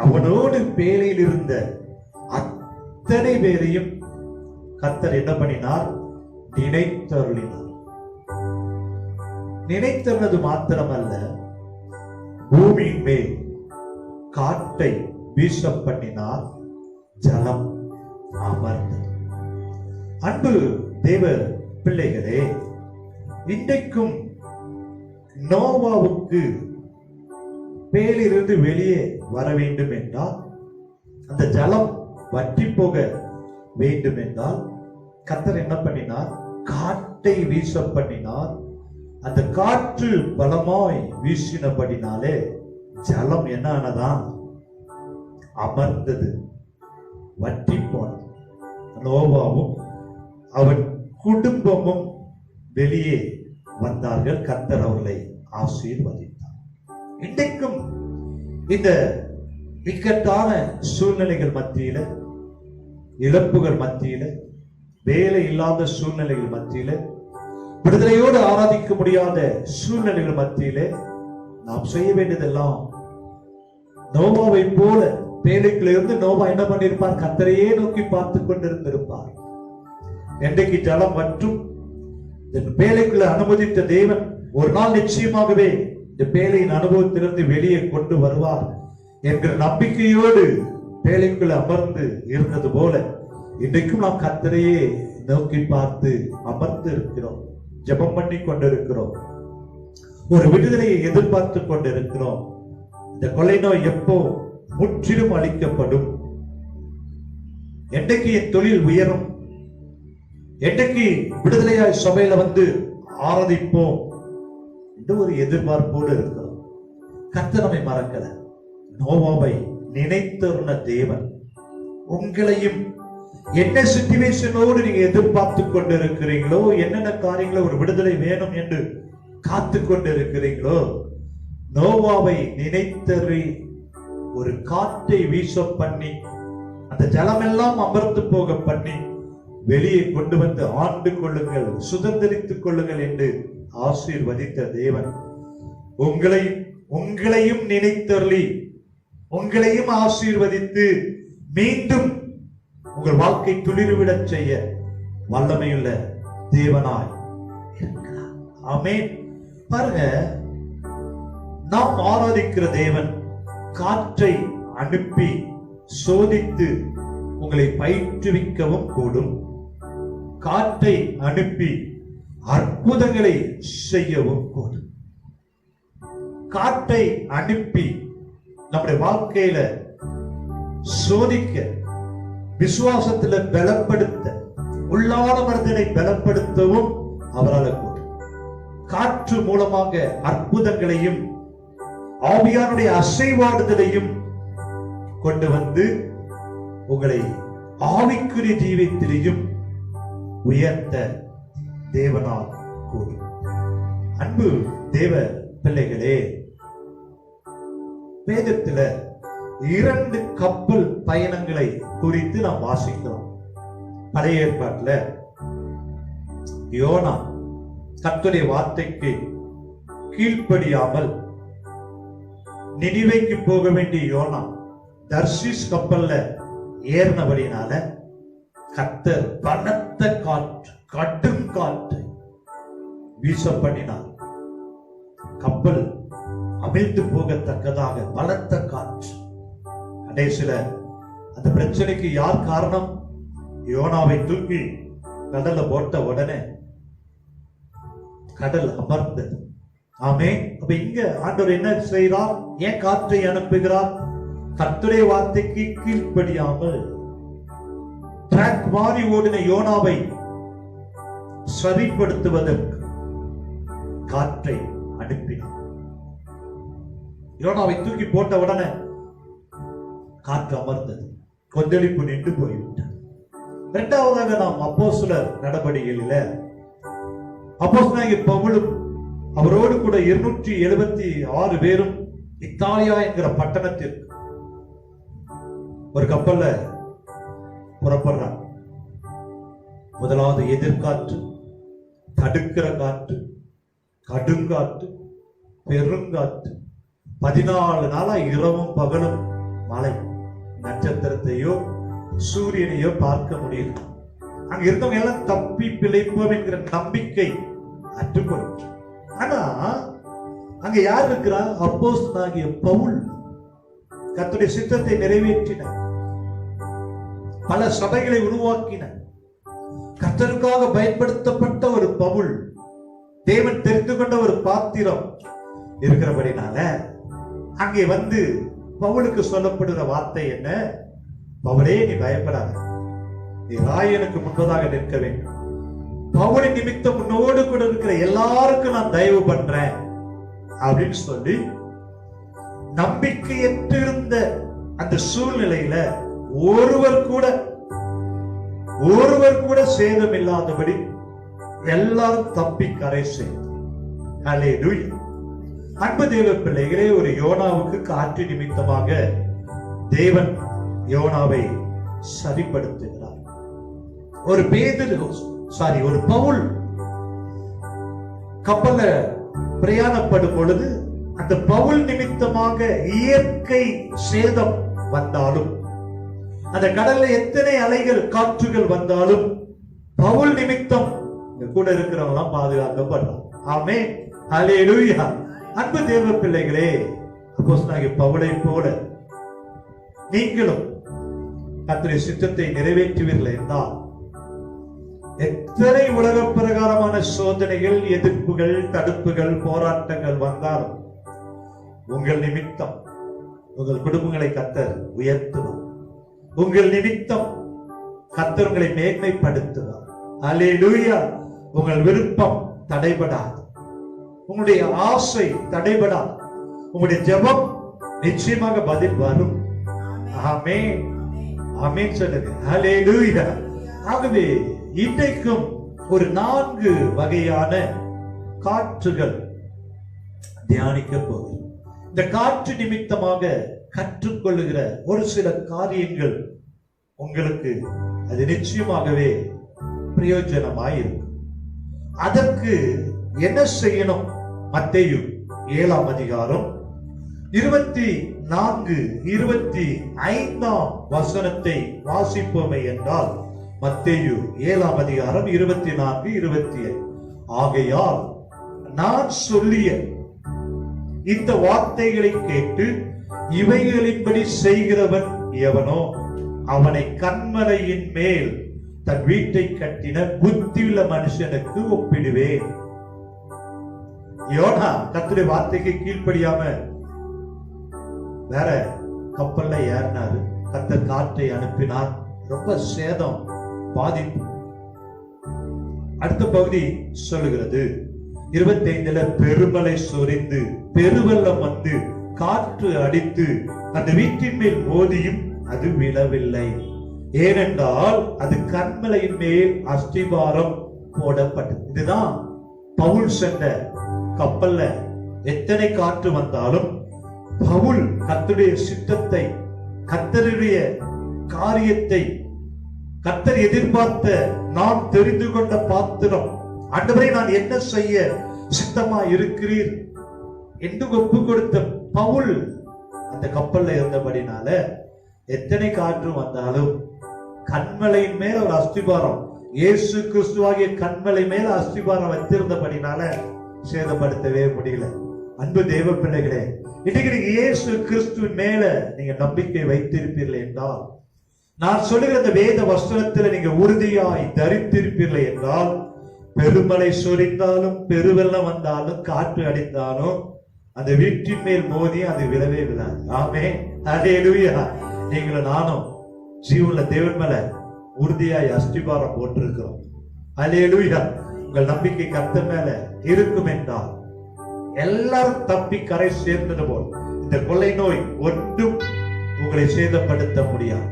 அவனோடு பேழையில் இருந்த அத்தனை பேரையும் கர்த்தர் என்ன பண்ணினார்? நினைத்தருளினார். நினைத்தருளது மாத்திரமல்ல, பூமியின் மேல் காற்றை வீச பண்ணினார், ஜலம் அமர்ந்தது. அன்பு தேவ பிள்ளைகளே, இன்றைக்கும் நோவாவுக்கு பேலிருந்து வெளியே வர வேண்டும் என்றால், அந்த ஜலம் வற்றி போக வேண்டும் என்றால், கர்த்தர் என்ன பண்ணினார்? காற்றை வீச பண்ணினார். அந்த காற்று பலமாய் வீசினபடினாலே ஜலம் என்ன ஆனதான்? அமர்ந்தது, வற்றி போனது. நோவாவும் அவன் குடும்பமும் வெளியே வந்தார்கள். கர்த்தர் அவர்களை ஆசீர்வதித்தார். இன்றைக்கும் இந்த இக்கட்டான சூழ்நிலைகள் மத்தியில, இழப்புகள் மத்தியில, வேலை இல்லாத சூழ்நிலைகள் மத்தியில, விடுதலையோடு ஆராதிக்க முடியாத சூழ்நிலைகள் மத்தியிலே நாம் செய்ய வேண்டியதெல்லாம் நோவாவை போல பேழைக்குள்ள இருந்து நோவா என்ன பண்ணிருப்பார்? கர்த்தரையே நோக்கி பார்த்து கொண்டிருந்திருப்பார். என்றைக்கு ஜலம் மற்றும் இந்த பேழைக்குள்ள அனுமதித்த தேவன் ஒரு நாள் நிச்சயமாகவே இந்த பேழையின் அனுபவத்திலிருந்து வெளியே கொண்டு வருவார் என்கிற நம்பிக்கையோடு பேழைக்குள்ள அமர்ந்து இருந்தது போல இன்றைக்கும் நாம் கர்த்தரையே நோக்கி பார்த்து அமர்ந்து இருக்கிறோம், ஜெபம் பண்ணி கொண்டிருக்கிறோம், ஒரு விடுதலையை எதிர்பார்த்து கொண்டிருக்கிறோம். இந்த கொலை நோய் எப்போ முற்றிலும் அளிக்கப்படும்? என்றைக்கு என் தொழில் உயரும்? என்றைக்கு விடுதலையாய் சபையில வந்து ஆராதிப்போம் என்று ஒரு எதிர்பார்ப்போடு இருக்கிறோம். கர்த்தர் நம்மை மறக்கல. நோவாவை நினைத்தருண தேவன் உங்களையும் என்ன சிச்சுவேஷனோடு நீங்க எதிர்பார்த்து கொண்டு இருக்கிறீங்களோ, என்னென்ன காரியங்களோ ஒரு விடுதலை வேணும் என்று காத்து கொண்டு இருக்கிறீங்களோ, நோவாவை நினைத்தறி ஒரு காற்றை வீச பண்ணி அந்த ஜலமெல்லாம் அமர்ந்து போக பண்ணி வெளியே கொண்டு வந்து ஆண்டு கொள்ளுங்கள், சுதந்திரித்துக் கொள்ளுங்கள் என்று ஆசீர்வதித்த தேவன் உங்களையும் நினைத்தருளி உங்களையும் ஆசீர்வதித்து மீண்டும் உங்கள் வாழ்க்கை துளிர்விடச் செய்ய வல்லமையுள்ள தேவனாய் இருக்கிறார். ஆமென். பாருங்க, நாம் ஆராதிக்கிற தேவன் காற்றை அனுப்பி சோதித்து உங்களை பயிற்றுவிக்கவும் கூடும், காற்றை அனுப்பி அற்புதங்களை செய்யவும் கூடும். காற்றை அனுப்பி நம்முடைய வாழ்க்கையில சோதிக்க, விசுவாசத்துல பலப்படுத்த, உள்ளான மனிதனை பலப்படுத்தவும் அவரால் கூடும். காற்று மூலமாக அற்புதங்களையும் ஆவியானுடைய அசைவாடுதலையும் கொண்டு வந்து உங்களை ஆவிக்குரிய ஜீவியத்திலையும் உயர்த்த தேவனால் கூடும். அன்பு தேவ பிள்ளைகளே, வேதத்துல 2 கப்பல் பயணங்களை குறித்து நாம் வாசிக்கிறோம். பழைய ஏற்பாட்டுல யோனா கர்த்தருடைய வார்த்தைக்கு கீழ்ப்படியாமல் நினிவேக்கு போக வேண்டிய யோனா தர்ஷீஸ் கப்பல்ல ஏறினபடினால கர்த்தர் பலத்த காற்று, கடும் காற்று வீச பண்ணினார். கப்பல் அமிழ்ந்து போகத்தக்கதாக பலத்த காற்று. கடைசியில அந்த பிரச்சனைக்கு யார் காரணம்? யோனாவை தூக்கி கடல்ல போட்ட உடனே கடல் அமர்ந்தது. ஆமே. அப்ப இங்க ஆண்டவர் என்ன செய்கிறார்? ஏன் காற்றை அனுப்புகிறார்? கர்த்தருடைய வார்த்தைக்கு கீழ்ப்படியாமல் ட்ராக் மாறி ஓடின யோனாவை சரிப்படுத்துவதற்கு காற்றை அனுப்பினார். யோனாவை தூக்கி போட்ட உடனே காற்று அமர்ந்தது, கொந்தளிப்பு நின்று போய்விட்டார். இரண்டாவதாக நாம் அப்போஸ்தலர் நடபடிகளில அப்போஸ்தலனாகிய பவுலும் அவரோடு கூட 276 பேரும் இத்தாலியா என்கிற பட்டணத்திற்கு ஒரு கப்பல்ல புறப்படுறார். முதலாவது எதிர்காற்று, தடுக்கிற காற்று, கடுங்காற்று, பெருங்காற்று. 14 நாளா இரவும் பகலும் மழை. நட்சத்திரத்தையோ சூரியனையோ பார்க்க முடியல. அங்க இருந்தவங்க எல்லாம் தப்பி பிழைப்போம் என்கிற நம்பிக்கை அற்றுப்போயிற்று. ஆனா அங்க யார் இருக்கிறா? அப்போஸ்தலனாகிய பவுல் கர்த்தருடைய சித்தத்தை நிறைவேற்றினார், பல சபைகளை உருவாக்கினார். கர்த்தருக்காக பயன்படுத்தப்பட்ட ஒரு பவுல், தேவன் தெரிந்து கொண்ட ஒரு பாத்திரம் இருக்கிறபடினால அங்கே வந்து பவுலுக்கு சொல்லப்படுகிற வார்த்தை என்ன? பவுலே, நீ பயப்படாத, நீ ராயனுக்கு முன்பதாக நிற்க வேண்டும். பவுலின் நிமித்தம் உன்னோடு கூட இருக்கிற எல்லாருக்கும் நான் தயவு பண்றேன் அப்படின்னு சொல்லி நம்பிக்கையற்றிருந்த அந்த சூழ்நிலையில ஒருவர் கூட சேதம் இல்லாதபடி எல்லாரும் தப்பி கரை செய்தார். ஹல்லேலூயா. அன்பு தேவ பிள்ளைகளே, ஒரு யோனாவுக்கு காற்று நிமித்தமாக தேவன் யோனாவை சரிப்படுத்துகிறார். ஒரு பவுல் கப்பல்ல பிரயாணப்படும் பொழுது அந்த பவுல் நிமித்தமாக இயற்கை சேதம் வந்தாலும், அந்த கடல்ல எத்தனை அலைகள் காற்றுகள் வந்தாலும், பவுல் நிமித்தம் இங்க கூட இருக்கிறவங்க பாதுகாக்கப்படுறான். ஆமென், ஹல்லேலூயா. அன்பு தேவ பிள்ளைகளே, அப்போஸ்தலனாகிய பவுலை போல நீங்களும் கர்த்தருடைய சித்தத்தை நிறைவேற்றுவீர்கள் என்றால், எத்தனை உலக பிரகாரமான சோதனைகள், எதிர்ப்புகள், தடுப்புகள், போராட்டங்கள் வந்தாலும் உங்கள் நிமித்தம் உங்கள் குடும்பங்களை கர்த்தர் உயர்த்துவார். உங்கள் நிமித்தம் கர்த்தர் உங்களை மேன்மைப்படுத்துவார். அல்லேலூயா. உங்கள் விருப்பம் தடைபடாது, உங்களுடைய ஆசை தடைபடாது, உங்களுடைய ஜெபம் நிச்சயமாக பதில் வரும். ஆமென், ஆமென் சொல்லுங்க. ஹல்லேலூயா. ஆகவே இன்றைக்கும் ஒரு 4 வகையான காற்றுகள் தியானிக்க போகிறோம். இந்த காற்று நிமித்தமாக கற்றுக்கொள்ளுகிற ஒரு சில காரியங்கள் உங்களுக்கு அது நிச்சயமாகவே பிரயோஜனமாயிருக்கும். அதற்கு என்ன செய்யணும்? மத்தேயு 7ஆம் அதிகாரம் 24, 25ஆம் வசனத்தை வாசிப்போமே என்றால், மத்தேயு 7ஆம் அதிகாரம் 24, 25. ஆகையால் நான் சொல்லிய இந்த வார்த்தைகளை கேட்டு இவைகளின்படி செய்கிறவன் எவனோ அவனை கன்மலையின் மேல் தன் வீட்டை கட்டின புத்தியுள்ள மனுஷனுக்கு ஒப்பிடுவேன். யோனா கர்த்தருடைய வார்த்தைக்கு கீழ்ப்படியாம வேற கப்பல்ல ஏறினாரு. கர்த்தர் காற்றை அனுப்பினார், ரொம்ப சேதம், பாதிப்பு. அடுத்த பகுதி சொல்லுகிறது 25ல பெருமலை சொரிந்து பெருவெள்ளம் வந்து காற்று அடித்து அந்த வீட்டின் மேல் மோதியும் அது விழவில்லை, ஏனென்றால் அது கன்மலையின் மேல் அஸ்திபாரம் போடப்பட்டது. இதுதான் பவுல் சென்ற கப்பல்ல எத்தனை காற்று வந்தாலும் பவுல் கர்த்தருடைய சித்தத்தை, கர்த்தருடைய காரியத்தை, கர்த்தர் எதிர்பார்த்த, நான் தெரிந்து கொண்ட பாத்திரம், ஆண்டவரே நான் என்ன செய்ய சித்தமா இருக்கிறீர் என்று ஒப்பு கொடுத்த பவுல் அந்த கப்பல்ல இருந்தபடினால எத்தனை காற்று வந்தாலும் கன்மலையின் மேல ஒரு அஸ்திபாரம், இயேசு கிறிஸ்துவாகிய கன்மலை மேல அஸ்திபாரம் வைத்திருந்தபடினால சேதப்படுத்தவே முடியல. அன்பு தேவ பிள்ளைகளே, இன்னைக்கு நீங்க இயேசு கிறிஸ்துவின் மேல நீங்க நம்பிக்கை வைத்திருப்பீர்கள் என்றால், நான் சொல்லுகிற இந்த வேத வஸ்திரத்தில் நீங்க உறுதியாய் தரித்திருப்பீர்கள் என்றால், பெருமலை சொரிந்தாலும் பெருவெள்ளம் வந்தாலும் காற்று அடித்தாலும் அந்த வீட்டின் மேல் மோதி அது விழவே விழாது. ஆமென், ஹல்லேலூயா. நீங்களும் நானும் ஜீவன்ல தேவன் மேல உறுதியாய் அஸ்திபாரம் போட்டிருக்கிறோம். ஹல்லேலூயா. உங்கள் நம்பிக்கை கர்த்தர் மேல இருக்கும் என்றால் எல்லாரும் தப்பி கரை சேர்ந்தது போல் இந்த கொள்ளை நோய் ஒன்றும் உங்களை சேதப்படுத்த முடியாது.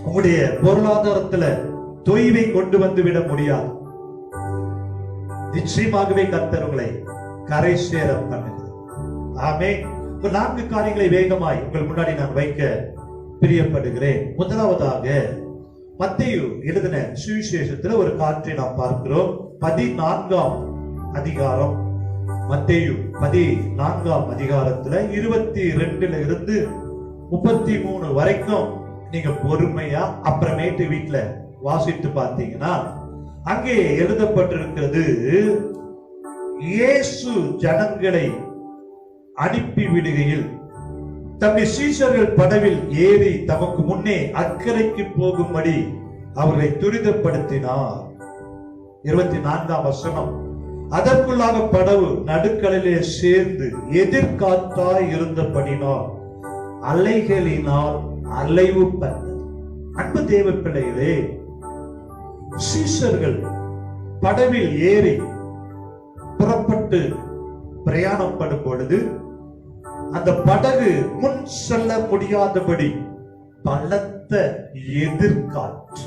உங்களுடைய பொருளாதாரத்துல தொய்வை கொண்டு வந்து விட முடியாது. நிச்சயமாகவே கர்த்தர் உங்களை கரை சேர பண்ணுங்க. ஆமென். 4 காரியங்களை வேகமாய் உங்கள் முன்னாடி நான் வைக்க பிரியப்படுகிறேன். முதலாவதாக மத்தேயு எழுதின சுவிசேஷத்துல ஒரு காற்றை நாம் பார்க்கிறோம். 14ஆம் அதிகாரம், மத்தேயு 14ஆம் அதிகாரத்துல 22ல இருந்து 33 வரைக்கும் நீங்க பொறுமையா அப்புறமேட்டு வீட்டுல வாசித்து பார்த்தீங்கன்னா அங்கே எழுதப்பட்டிருக்கிறது, இயேசு ஜனங்களை அனுப்பி விடுகையில் தம்முடைய சீஷர்கள் படவில் ஏறி தமக்கு முன்னே அக்கறைக்கு போகும்படி அவர்களை துரிதப்படுத்தினார். 24ஆம் வசனம், அதற்குள்ளாக படவு நடுக்கடலிலே சேர்ந்து எதிர்காற்றாய் இருந்தபடினால் அலைகளினால் அலைவு பண்ணது. அன்பு தேவ பிள்ளைகளே, சீஷர்கள் படவில் ஏறி புறப்பட்டு பிரயாணப்படும் பொழுது அந்த படகு முன் செல்ல முடியாதபடி பலத்த எதிர்காற்று.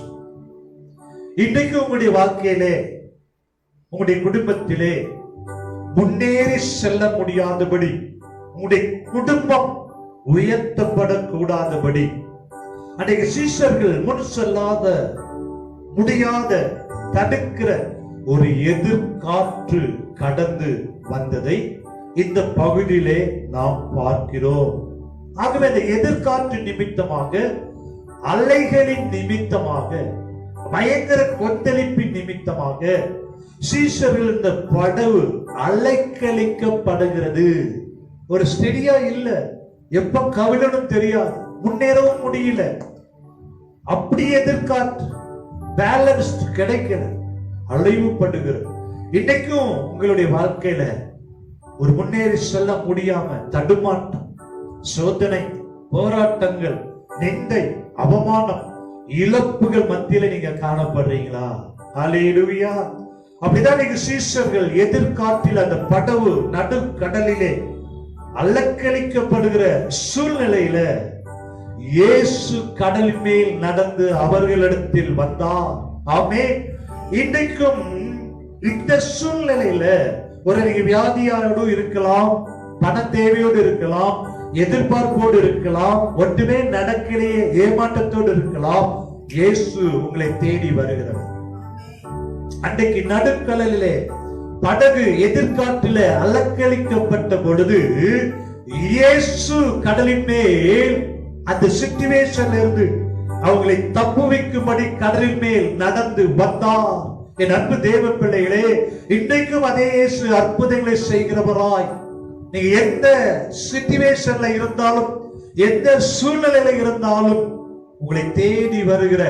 இன்றைக்கு உங்களுடைய வாழ்க்கையிலே, உங்களுடைய குடும்பத்திலே முன்னேறி செல்ல முடியாதபடி, உங்களுடைய குடும்பம் உயர்த்தப்படக்கூடாதபடி, அன்றைக்கு சீஷர்கள் முன் செல்லாத முடியாத தடுக்கிற ஒரு எதிர்காற்று கடந்து வந்ததை இந்த பகுதியிலே நாம் பார்க்கிறோம். ஆகவே இந்த எதிர்காற்று நிமித்தமாக, அலைகளின் நிமித்தமாக, பயங்கர கொந்தளிப்பின் நிமித்தமாக சீஷர்கள் இந்த படகு அலைக்கழிக்கப்படுகிறது. ஒரு ஸ்டெடியா இல்ல, எப்ப கவிழனும் தெரியாது, முன்னேறவும் முடியல. அப்படி எதிர்காற்று பேலன்ஸ் கிடைக்கல, அழிவுபடுகிறது. இன்னைக்கும் உங்களுடைய வாழ்க்கையில ஒரு முன்னேறி செல்ல முடியாம தடுமாட்டம், சோதனை, போராட்டங்கள், நிந்தை, அவமானம், இழப்புகள் மத்தியில நீங்க காணப்படுறீங்களா? ஹல்லேலூயா. அப்படிதான் நீங்க சீஷர்கள் எதிர்காற்றில் அந்த படகு நடுக்கடலிலே அலக்களிக்கப்படுகிற சூழ்நிலையில இயேசு கடலின் மேல் நடந்து அவர்களிடத்தில் வந்தார். ஆமென். இன்றைக்கும் இந்த சூழ்நிலையில ஒரு நீங்க வியாதியோடு இருக்கலாம், பண தேவையோடு இருக்கலாம், எதிர்பார்ப்போடு இருக்கலாம், ஒன்றுமே நடக்கலையே ஏமாற்றத்தோடு இருக்கலாம். இயேசு உங்களை தேடி வருகிறார். அன்றைக்கு நடுக்கடலிலே படகு எதிர்காற்றில அலக்களிக்கப்பட்ட பொழுது இயேசு கடலின் மேல் அந்த சிச்சுவேஷன்ல இருந்து அவங்களை தப்புவிக்கும்படி கடலின் மேல் நடந்து வந்தார். என் அன்பு தேவ பிள்ளைகளே, இன்றைக்கும் அதே இயேசு அற்புதங்களை செய்கிறவராய், நீங்க எந்த சிச்சுவேஷன்ல இருந்தாலும், எந்த சூழ்நிலையில இருந்தாலும் உங்களை தேடி வருகிற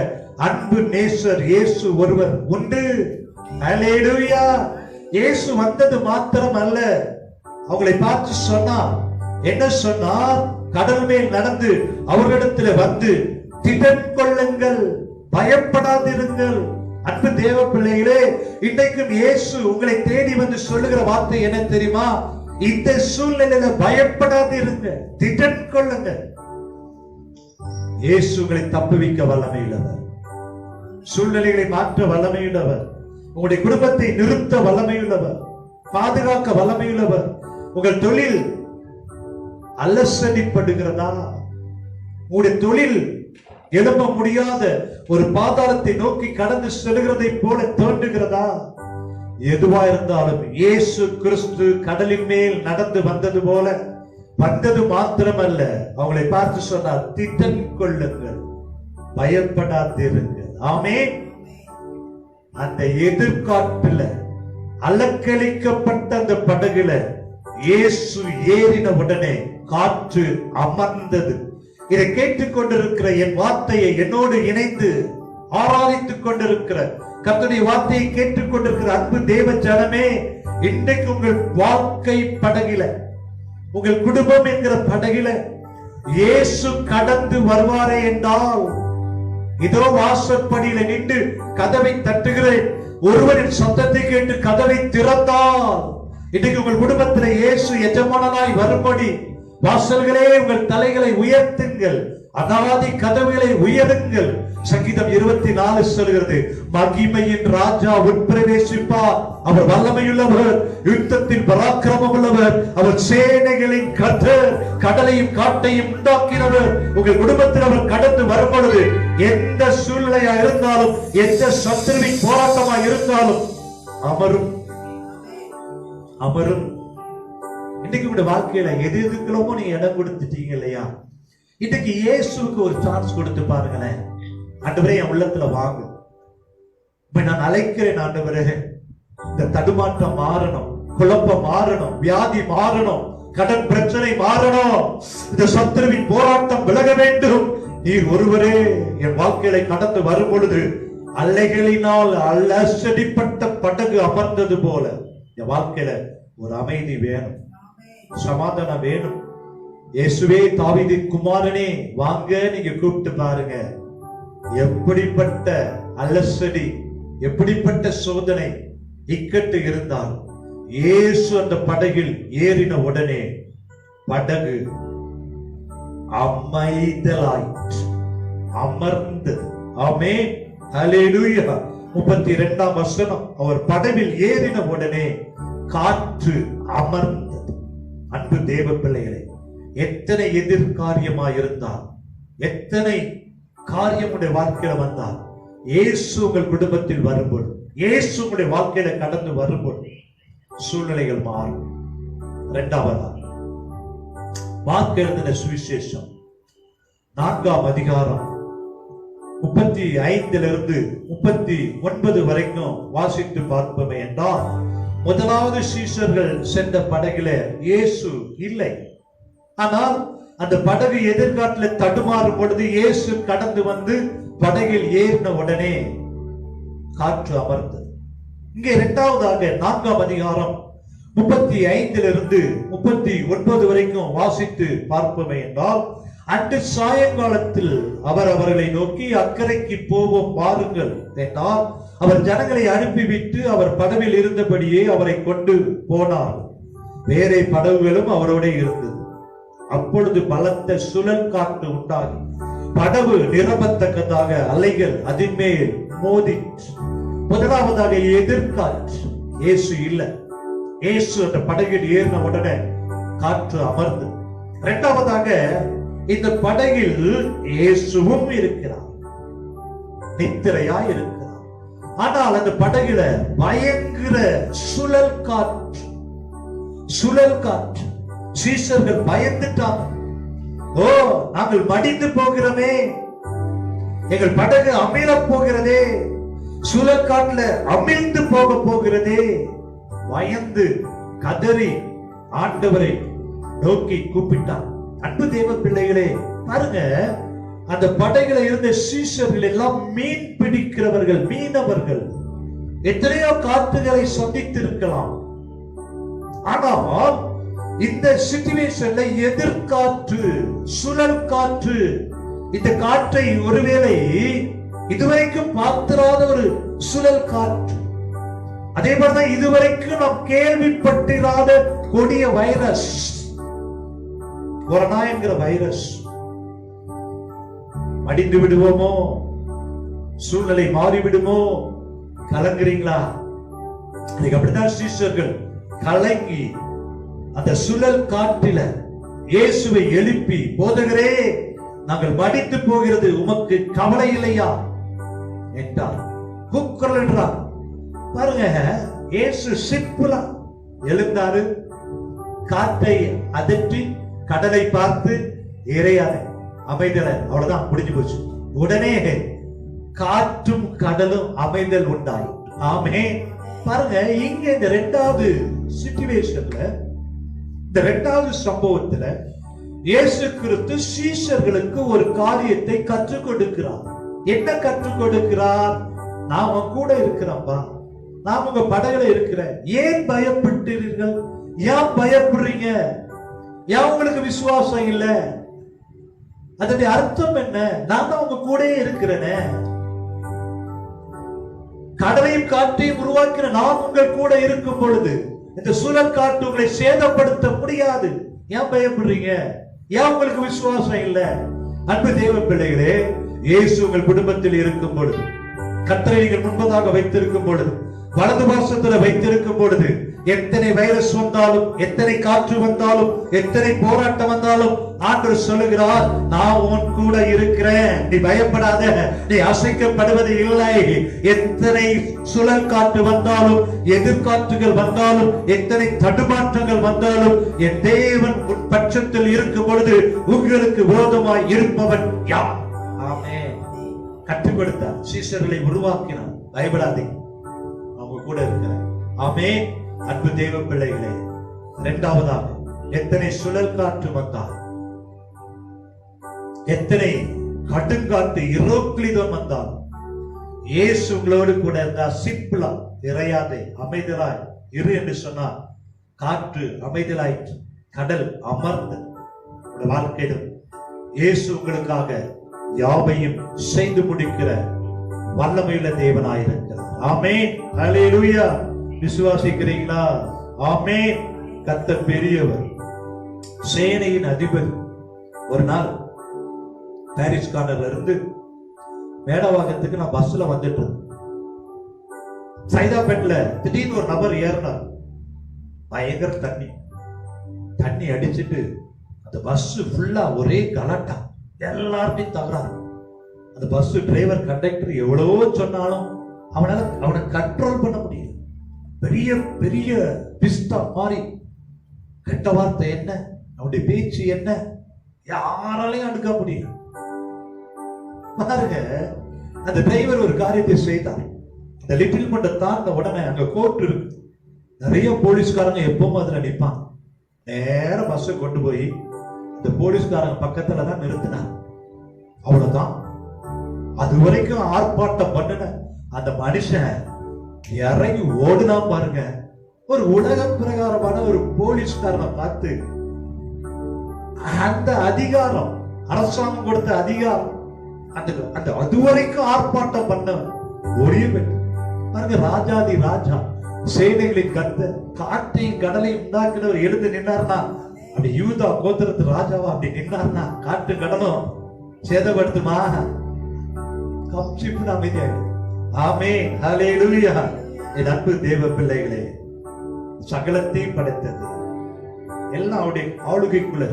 அன்பு நேசர் இயேசு ஒருவர் உண்டு. ஹல்லேலூயா. இயேசு வந்தது மாத்திரம் அல்ல, அவங்களை பார்த்து சொன்னார். என்ன சொன்னார்? கடல் மேல் நடந்து அவர்களிடத்தில் வந்து திடன் கொள்ளுங்கள், பயப்படாதிருங்கள். அன்பு தேவ பிள்ளைகளே, இன்றைக்கும் இயேசு உங்களை தேடி வந்து சொல்லுகிற வார்த்தை என்ன தெரியுமா? இந்த சூழ்நிலையில பயப்படாதிருங்க, திடன் கொள்ளுங்க. இயேசு உங்களை தப்புவிக்க வல்லமையுள்ளவர், சூழ்நிலைகளை மாற்ற வல்லமையுள்ளவர், உங்களுடைய குடும்பத்தை நிறுத்த வல்லமையுள்ளவர், பாதுகாக்க வல்லமையுள்ளவர். உங்கள் தொழில் அலசடிப்படுகிறதா? உங்களுடைய தொழில் எழும்ப முடியாத ஒரு பாதாளத்தை நோக்கி கடந்து செல்கிறதை போல தோன்றுகிறதா? எதுவா இருந்தாலும் இயேசு கிறிஸ்து கடலின் மேல் நடந்து வந்தது போல வந்தது மாத்திரமல்ல, அவங்களை பார்த்து சொன்னார், திடன் கொள்ளுங்கள், பயப்படாதிருங்கள். ஆமென். அந்த எதிர்காட்டுல அலக்களிக்கப்பட்ட அந்த படகுல இயேசு ஏறின உடனே காற்று அமர்ந்தது. இதை கேட்டுக்கொண்டிருக்கிற என் வார்த்தையை என்னோடு இணைந்து ஆராதித்துக் கொண்டிருக்கிற கர்த்தருடைய வார்த்தையை கேட்டுக்கொண்டிருக்கிற அன்பு தேவ ஜனமே, இன்றைக்கு உங்கள் வாழ்க்கை படகில, உங்கள் குடும்பம் என்கிற படகில இயேசு கடந்து வருவாரே என்றால், இதோ வாசற்படியில நின்று கதவை தட்டுகிறேன், ஒருவரின் சத்தத்தை கேட்டு கதவை திறந்தால், இன்றைக்கு உங்கள் குடும்பத்தில் இயேசு எஜமானனாய் வரும்படி வாசல்களே உங்கள் தலைகளை உயர்த்துங்கள், அனாதி கதவுகளை உயருங்கள். சங்கீதம் 24 சொல்கிறது, மகிமையின் ராஜா உட்பிரவேசிப்பார், அவர் வல்லமையுள்ளவர், யுத்தத்தில் பராக்கிரமம் உள்ளவர், அவர் சேனைகளின் கர்த்தர், கடலையும் காட்டையும் உண்டாக்கினவர். உங்கள் குடும்பத்தில் அவர் கடந்து வரும்பொழுது எந்த சூழ்நிலையா இருந்தாலும், எந்த சத்துருவின் போராட்டமா இருந்தாலும் அமரும், அமரும். இன்னைக்கு உங்களுடைய வாழ்க்கையில எது எதுக்கெல்லாமோ நீங்க இடம் கொடுத்துட்டீங்க இல்லையா? இன்னைக்கு இயேசுக்கு ஒரு சான்ஸ் கொடுத்து பாருங்களேன். ஆண்டவரே, என் உள்ளத்துல வாங்கும், இப்ப நான் அழைக்கிறேன். ஆண்டவரே, இந்த தடுமாற்றம் மாறணும், குழப்பம் மாறணும், வியாதி மாறணும், கடன் பிரச்சனை மாறணும், இந்த சத்துருவின் போராட்டம் விலக வேண்டும். நீர் ஒருவரே என் வாழ்க்கையில கடந்து வரும் பொழுது அலைகளினால் அலசடிப்பட்ட படகு அமர்ந்தது போல என் வாழ்க்கையில ஒரு அமைதி வேணும், சமாதானம் வேணும். இயேசுவே, தாவீதின் குமாரனே, வாங்க நீங்க கூப்பிட்டு பாருங்க. எப்படிப்பட்ட அலசடி, எப்படிப்பட்ட சோதனை, இக்கட்டு இருந்தால் இயேசு அந்த படகில் ஏறின உடனே படகு அமைதலாயிற்று, அமர்ந்தது. ஆமென். ஹல்லேலூயா. 32ஆம் வசனம், அவர் படகில் ஏறின உடனே காற்று அமர்ந்தது. அன்பு தேவ பிள்ளைகளே, எத்தனை எதிர்காரியமா இருந்தால், எத்தனை காரியமுடைய வாழ்க்கையில வந்தால், இயேசு உங்கள் குடும்பத்தில் வரும்போது, இயேசு உங்களுடைய வாழ்க்கையில கடந்து வரும்போது சூழ்நிலைகள் மாறும். இரண்டாவதாக மார்க் எழுதின சுவிசேஷம் 4ஆம் அதிகாரம் 35 39 வரைக்கும் வாசித்து பார்ப்போமே என்றால், முதலாவது சீஷர்கள் சென்ற படகில இயேசு இல்லை. ஆனால் அந்த படகு எதிர்காட்டில் தடுமாறும் பொழுது இயேசு கடந்து வந்து படகில் ஏறின உடனே காற்று அமர்ந்தது. இங்கே இரண்டாவதாக 4ஆம் அதிகாரம் 35 39 வரைக்கும் வாசித்து பார்ப்போமே என்றால், அன்று சாயங்காலத்தில் அவர் அவர்களை நோக்கி அக்கறைக்கு போவோம் வாருங்கள் என்றார். அவர் ஜனங்களை அனுப்பிவிட்டு அவர் படவில் இருந்தபடியே அவரை கொண்டு போனார். வேறே படகுகளும் அவரோட இருந்தது. அப்பொழுது பலத்த சுழல் காற்று உண்டாகி படகு நிரம்பத்தக்கதாக அலைகள் அதன் மேல் மோதிற்று. முதலாவதாக எதிர்காற்று. இயேசு இல்ல. இயேசு அந்த படகில் ஏறின உடனே காற்று அமர்ந்து. இரண்டாவதாக இந்த படகில் இயேசுவும் இருக்கிறார், நித்திரையாய் இருக்கிறார். ஆனால் அந்த படகுல பயங்கர சுழல் காற்று. சுழல் காற்று. சீஷர்கள் பயந்துட்டாங்க. ஓ, நாங்கள் மடிந்து போகிறோமே, எங்கள் படகு அமிழப் போகிறதே, சுழல் காற்றுல அமிழ்ந்து போக போகிறதே. பயந்து கதறி ஆண்டவரை நோக்கி கூப்பிட்டார். அன்பு தேவ பிள்ளைகளே, பாருங்க, அந்த படகுல இருந்த சீஷர்கள் எல்லாம் மீன் பிடிக்கிறவர்கள், மீனவர்கள். எத்தனையோ காற்றுகளை சந்தித்திருக்கலாம். ஆனால் இந்த சிச்சுவேஷன்ல எதிர்காற்று, சுழல் காற்று. இந்த காற்றை ஒருவேளை இதுவரைக்கும் பார்த்திராத ஒரு சுழல் காற்று. அதே மாதிரிதான் இதுவரைக்கும் நாம் கேள்விப்பட்டிராத கொடிய வைரஸ், கொரோனா என்கிற வைரஸ். மடிந்து விடுவோமோ, சூழ்நிலை மாறிவிடுமோ, கலங்குறீங்களா? அப்படித்தான் சீஷர்கள் கலங்கி அந்த சுழல் காற்றில இயேசுவை எழுப்பி, போதகரே, நாங்கள் மடித்து போகிறது, உமக்கு கவலை இல்லையா என்றார். கூக்குரல் என்றார். பாருங்க, இயேசு சிம்பிளா எழுந்தாரு. காற்றை அதற்றி கடலை பார்த்து இறையாத அமைதல, அவ்வளவுதான், முடிஞ்சு போச்சு. உடனே காற்றும் கடலும் அமைதல் உண்டாய். ஆமே. பாருங்க, இங்க இந்த இரண்டாவது சிச்சுவேஷன்ல, இந்த இரண்டாவது சம்பவத்துல இயேசு கிறிஸ்து சீஷர்களுக்கு ஒரு காரியத்தை கற்றுக் கொடுக்கிறார். என்ன கற்றுக் கொடுக்கிறார்? நான் உங்க கூட இருக்கிறப்பா, நான் உங்க படகுல இருக்கிறேன். ஏன் பயப்பட்டீர்கள்? ஏன் பயப்படுறீங்க? ஏன் உங்களுக்கு விசுவாசம் இல்ல? அதனுடைய அர்த்தம் என்ன? நான் தான் உங்க கூட இருக்கிறேனே. கடலையும் காற்றையும் உருவாக்கிற நான் உங்கள் கூட இருக்கும் பொழுது இந்த சுழல் காற்று உங்களை சேதப்படுத்த முடியாது. ஏன் பயப்படுறீங்க? ஏன் உங்களுக்கு விசுவாசம் இல்ல? அன்பு தேவ பிள்ளைகளே, இயேசு உங்கள் குடும்பத்தில் இருக்கும் பொழுது, கர்த்தரை நீங்கள் முன்பதாக வைத்திருக்கும் பொழுது, வலது பாசத்துல வைத்திருக்கும் பொழுது, எத்தனை வைரஸ் வந்தாலும், எத்தனை காற்று வந்தாலும், எத்தனை போராட்டம் வந்தாலும், ஆண்டவர் சொல்லுகிறார், நான் உன் கூட இருக்கிறேன், நீ பயப்படாத, நீ அசைக்கப்படுவது இல்லை. எத்தனை சுழல் காற்று வந்தாலும், எதிர்காற்றுகள் வந்தாலும், எத்தனை தடுமாற்றங்கள் வந்தாலும், என் தேவன் உன் பட்சத்தில் இருக்கும் பொழுது உங்களுக்கு விரோதமாய் இருப்பவன் யார்? ஆமென். கற்றுக் கொடுத்தார், சீஷர்களை உருவாக்கினார். பயப்படாதீங்க, அவங்க கூட இருக்கிறார். ஆமென். அன்பு தேவ பிள்ளைகளே, இரண்டாவதாக எத்தனை சுழல் காற்று வந்தால், எத்தனை கடுங்காற்று இரோக்லிதம் வந்தால், இயேசு உங்களோடு கூட இருந்தா சிம்பிளா இறையாதே, அமைதலாய் இரு என்று சொன்னார். காற்று அமைதலாயிற்று, கடல் அமர்ந்து வாழ்க்கையிலும் இயேசு உங்களுக்காக யாவையும் செய்து முடிக்கிற வல்லமையுள்ள தேவனாயிருக்கிறார். ஆமென். ஹல்லேலூயா. விசுவாசிக்கிறீங்களா? ஆமென். கர்த்தர் பெரியவர், சேனையின் அதிபதி. ஒரு நாள் பாரிஸ் கார்னர்ல இருந்து மேடவாக்கத்துக்கு நான் பஸ்ல வந்துட்டு இருந்தேன். சைதாப்பேட்ல திடீர்னு ஒரு நபர் ஏறினார். பயங்கர தண்ணி அடிச்சுட்டு அந்த பஸ் ஃபுல்லா ஒரே கலாட்டா, எல்லாருமே தவறாரு. அந்த பஸ் டிரைவர், கண்டக்டர் எவ்வளவோ சொன்னாலும் அவனை கண்ட்ரோல் பண்ண முடியல. பெரிய பெரிய பிஸ்டா மாதிரி கெட்ட வார்த்தை என்ன, அவனுடைய பேச்சு என்ன, யாராலையும் அடுக்க முடியும். பாருங்க, அந்த டிரைவர் ஒரு காரியத்தை செய்தார். அந்த லிட்டில் மண்டை தாண்ட உடனே அங்க கோர்ட் இருக்கு, நிறைய போலீஸ்காரங்க எப்பவும் அதுல நிப்பாங்க. நேர பஸ் கொண்டு போய் இந்த போலீஸ்காரங்க பக்கத்துல தான் நிறுத்தினார். அவ்வளவுதான். அது வரைக்கும் ஆர்ப்பாட்டம் பண்ணின அந்த மனுஷன் இறங்கி ஓடுனா பாருங்க. ஒரு உலக பிரகாரமான ஒரு போலீஸ்காரனை பார்த்து, அந்த அதிகாரம், அரசாங்கம் கொடுத்த அதிகாரம், அந்த அது வரைக்கும் ஆர்ப்பாட்டம் பண்ண ஒரே பாருங்க. ராஜாதி ராஜா, சேனைகளின் கர்த்தர், காற்றையும் கடலையும் உண்டாக்குனவர் எழுந்து நின்னார்னா, அப்படி யூதா கோத்திரத்து ராஜாவா அப்படி நின்னார்னா காற்று கடலும் சேதப்படுத்துமா? கப்சிப்பு அமைதியாயிடும். ஆமென், ஹல்லேலூயா. என் அன்பு தேவ பிள்ளைகளே, சகலத்தையும் படைத்தது எல்லாம் அவருடைய ஆளுகைக்குள்ள.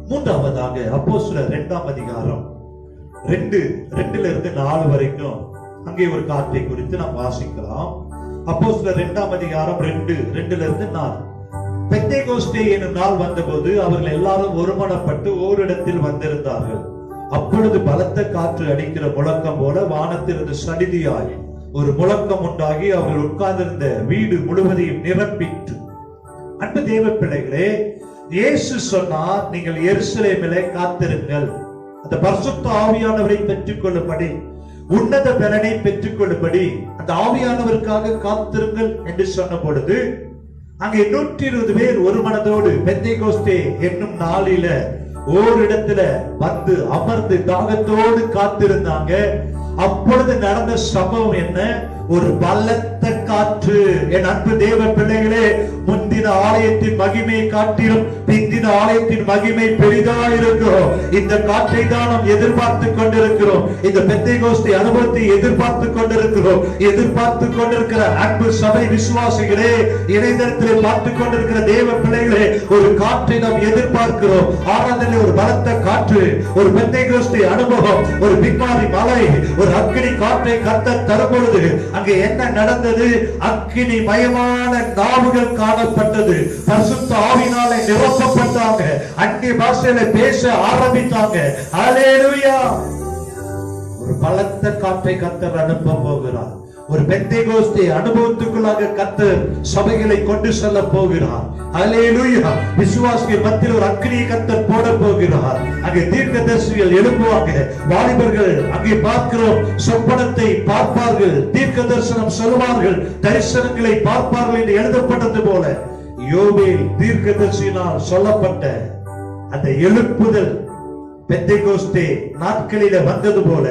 மூன்றாவதாக அப்போஸ்தலர் 2ஆம் அதிகாரம் 2:2 வரைக்கும் அங்கே ஒரு காற்றை குறித்து நாம் வாசிக்கலாம். அப்போஸ்தலர் 2ஆம் அதிகாரம் 2:2 பெந்தேகோஸ்தே என்னும் நாள் வந்தபோது அவர்கள் எல்லாரும் ஒருமனப்பட்டு ஓரிடத்தில் வந்திருந்தார்கள். அப்பொழுது பலத்த காற்று அடிக்கிற முழக்கம் போல வானத்திலிருந்து சடிதியாய் ஒரு முழக்கம் உண்டாகி அவர்கள் உட்கார்ந்திருந்த வீடு முழுவதையும் நிரப்பிற்று. அன்பு தேவ பிள்ளைகளே, இயேசு சொன்னார், நீங்கள் எருசலேமிலே காத்திருங்கள், அந்த பரிசுத்த ஆவியானவரை பெற்றுக் கொள்ளும்படி, உன்னத பலனை பெற்றுக் கொள்ளும்படி அந்த ஆவியானவருக்காக காத்திருங்கள் என்று சொன்ன பொழுது அங்கே 120 பேர் ஒரு மனதோடு பெந்தேகோஸ்தே என்னும் நாளில ஓரிடத்துல வந்து அமர்ந்து தாகத்தோடு காத்திருந்தாங்க. அப்பொழுது நடந்த சம்பவம் என்ன? ஒரு பலத்த காற்று. என் அன்பு தேவ பிள்ளைகளே, முந்தின ஆலயத்தின் மகிமையை காட்டிலும் பிந்தின ஆலயத்தின் மகிமை பெரிதாயிருக்கும். இந்த காற்றை தான் நாம் எதிர்பார்த்து கொண்டிருக்கிறோம். இந்த பெந்தேகோஸ்தே அனுபவத்தை எதிர்பார்த்து கொண்டிருக்கிறோம். எதிர்பார்த்து கொண்டிருக்கிற அன்பு சபை விசுவாசிகளே, இணையதளத்திலே பார்த்து கொண்டிருக்கிற தேவ பிள்ளைகளே, ஒரு காற்றை நாம் எதிர்பார்க்கிறோம். ஆராதனை ஒரு பலத்த காற்று, ஒரு பெந்தேகோஸ்தே அனுபவம், ஒரு பிக்மாரி மலை, ஒரு அக்கினி காற்றை கர்த்தர் தரும் பொழுது அங்கே என்ன நடந்தது? அக்கினி மயமான நாவுகள் காணப்பட்டது. பரிசுத்த ஆவியினாலே நிரப்பப்பட்டாங்க. அந்நிய பாஷையில பேச ஆரம்பித்தாங்க. ஹல்லேலூயா. ஒரு பலத்த காற்றை கர்த்தர் அனுப்ப போகிறார். ஒரு பெந்தேகோஸ்தே அனுபவத்துக்குள்ளாக கர்த்தர் சபைகளை கொண்டு செல்ல போகிறார். ஹல்லேலூயா. விசுவாசிகள் மத்தியில் ஒரு அக்கினியை கர்த்தர் போட போகிறார். அங்கே தீர்க்கதரிசிகள் எழுப்புவாங்க. வாலிபர்கள் அங்கே பார்க்கிறோம், சொப்பனத்தை பார்ப்பார்கள், தீர்க்க தரிசனம் சொல்வார்கள், தரிசனங்களை பார்ப்பார்கள் என்று எழுதப்பட்டது போல யோவேல் தீர்க்கதரிசியினால் சொல்லப்பட்ட அந்த எழுப்புதல் பெந்தேகோஸ்தே நாட்களில வந்தது போல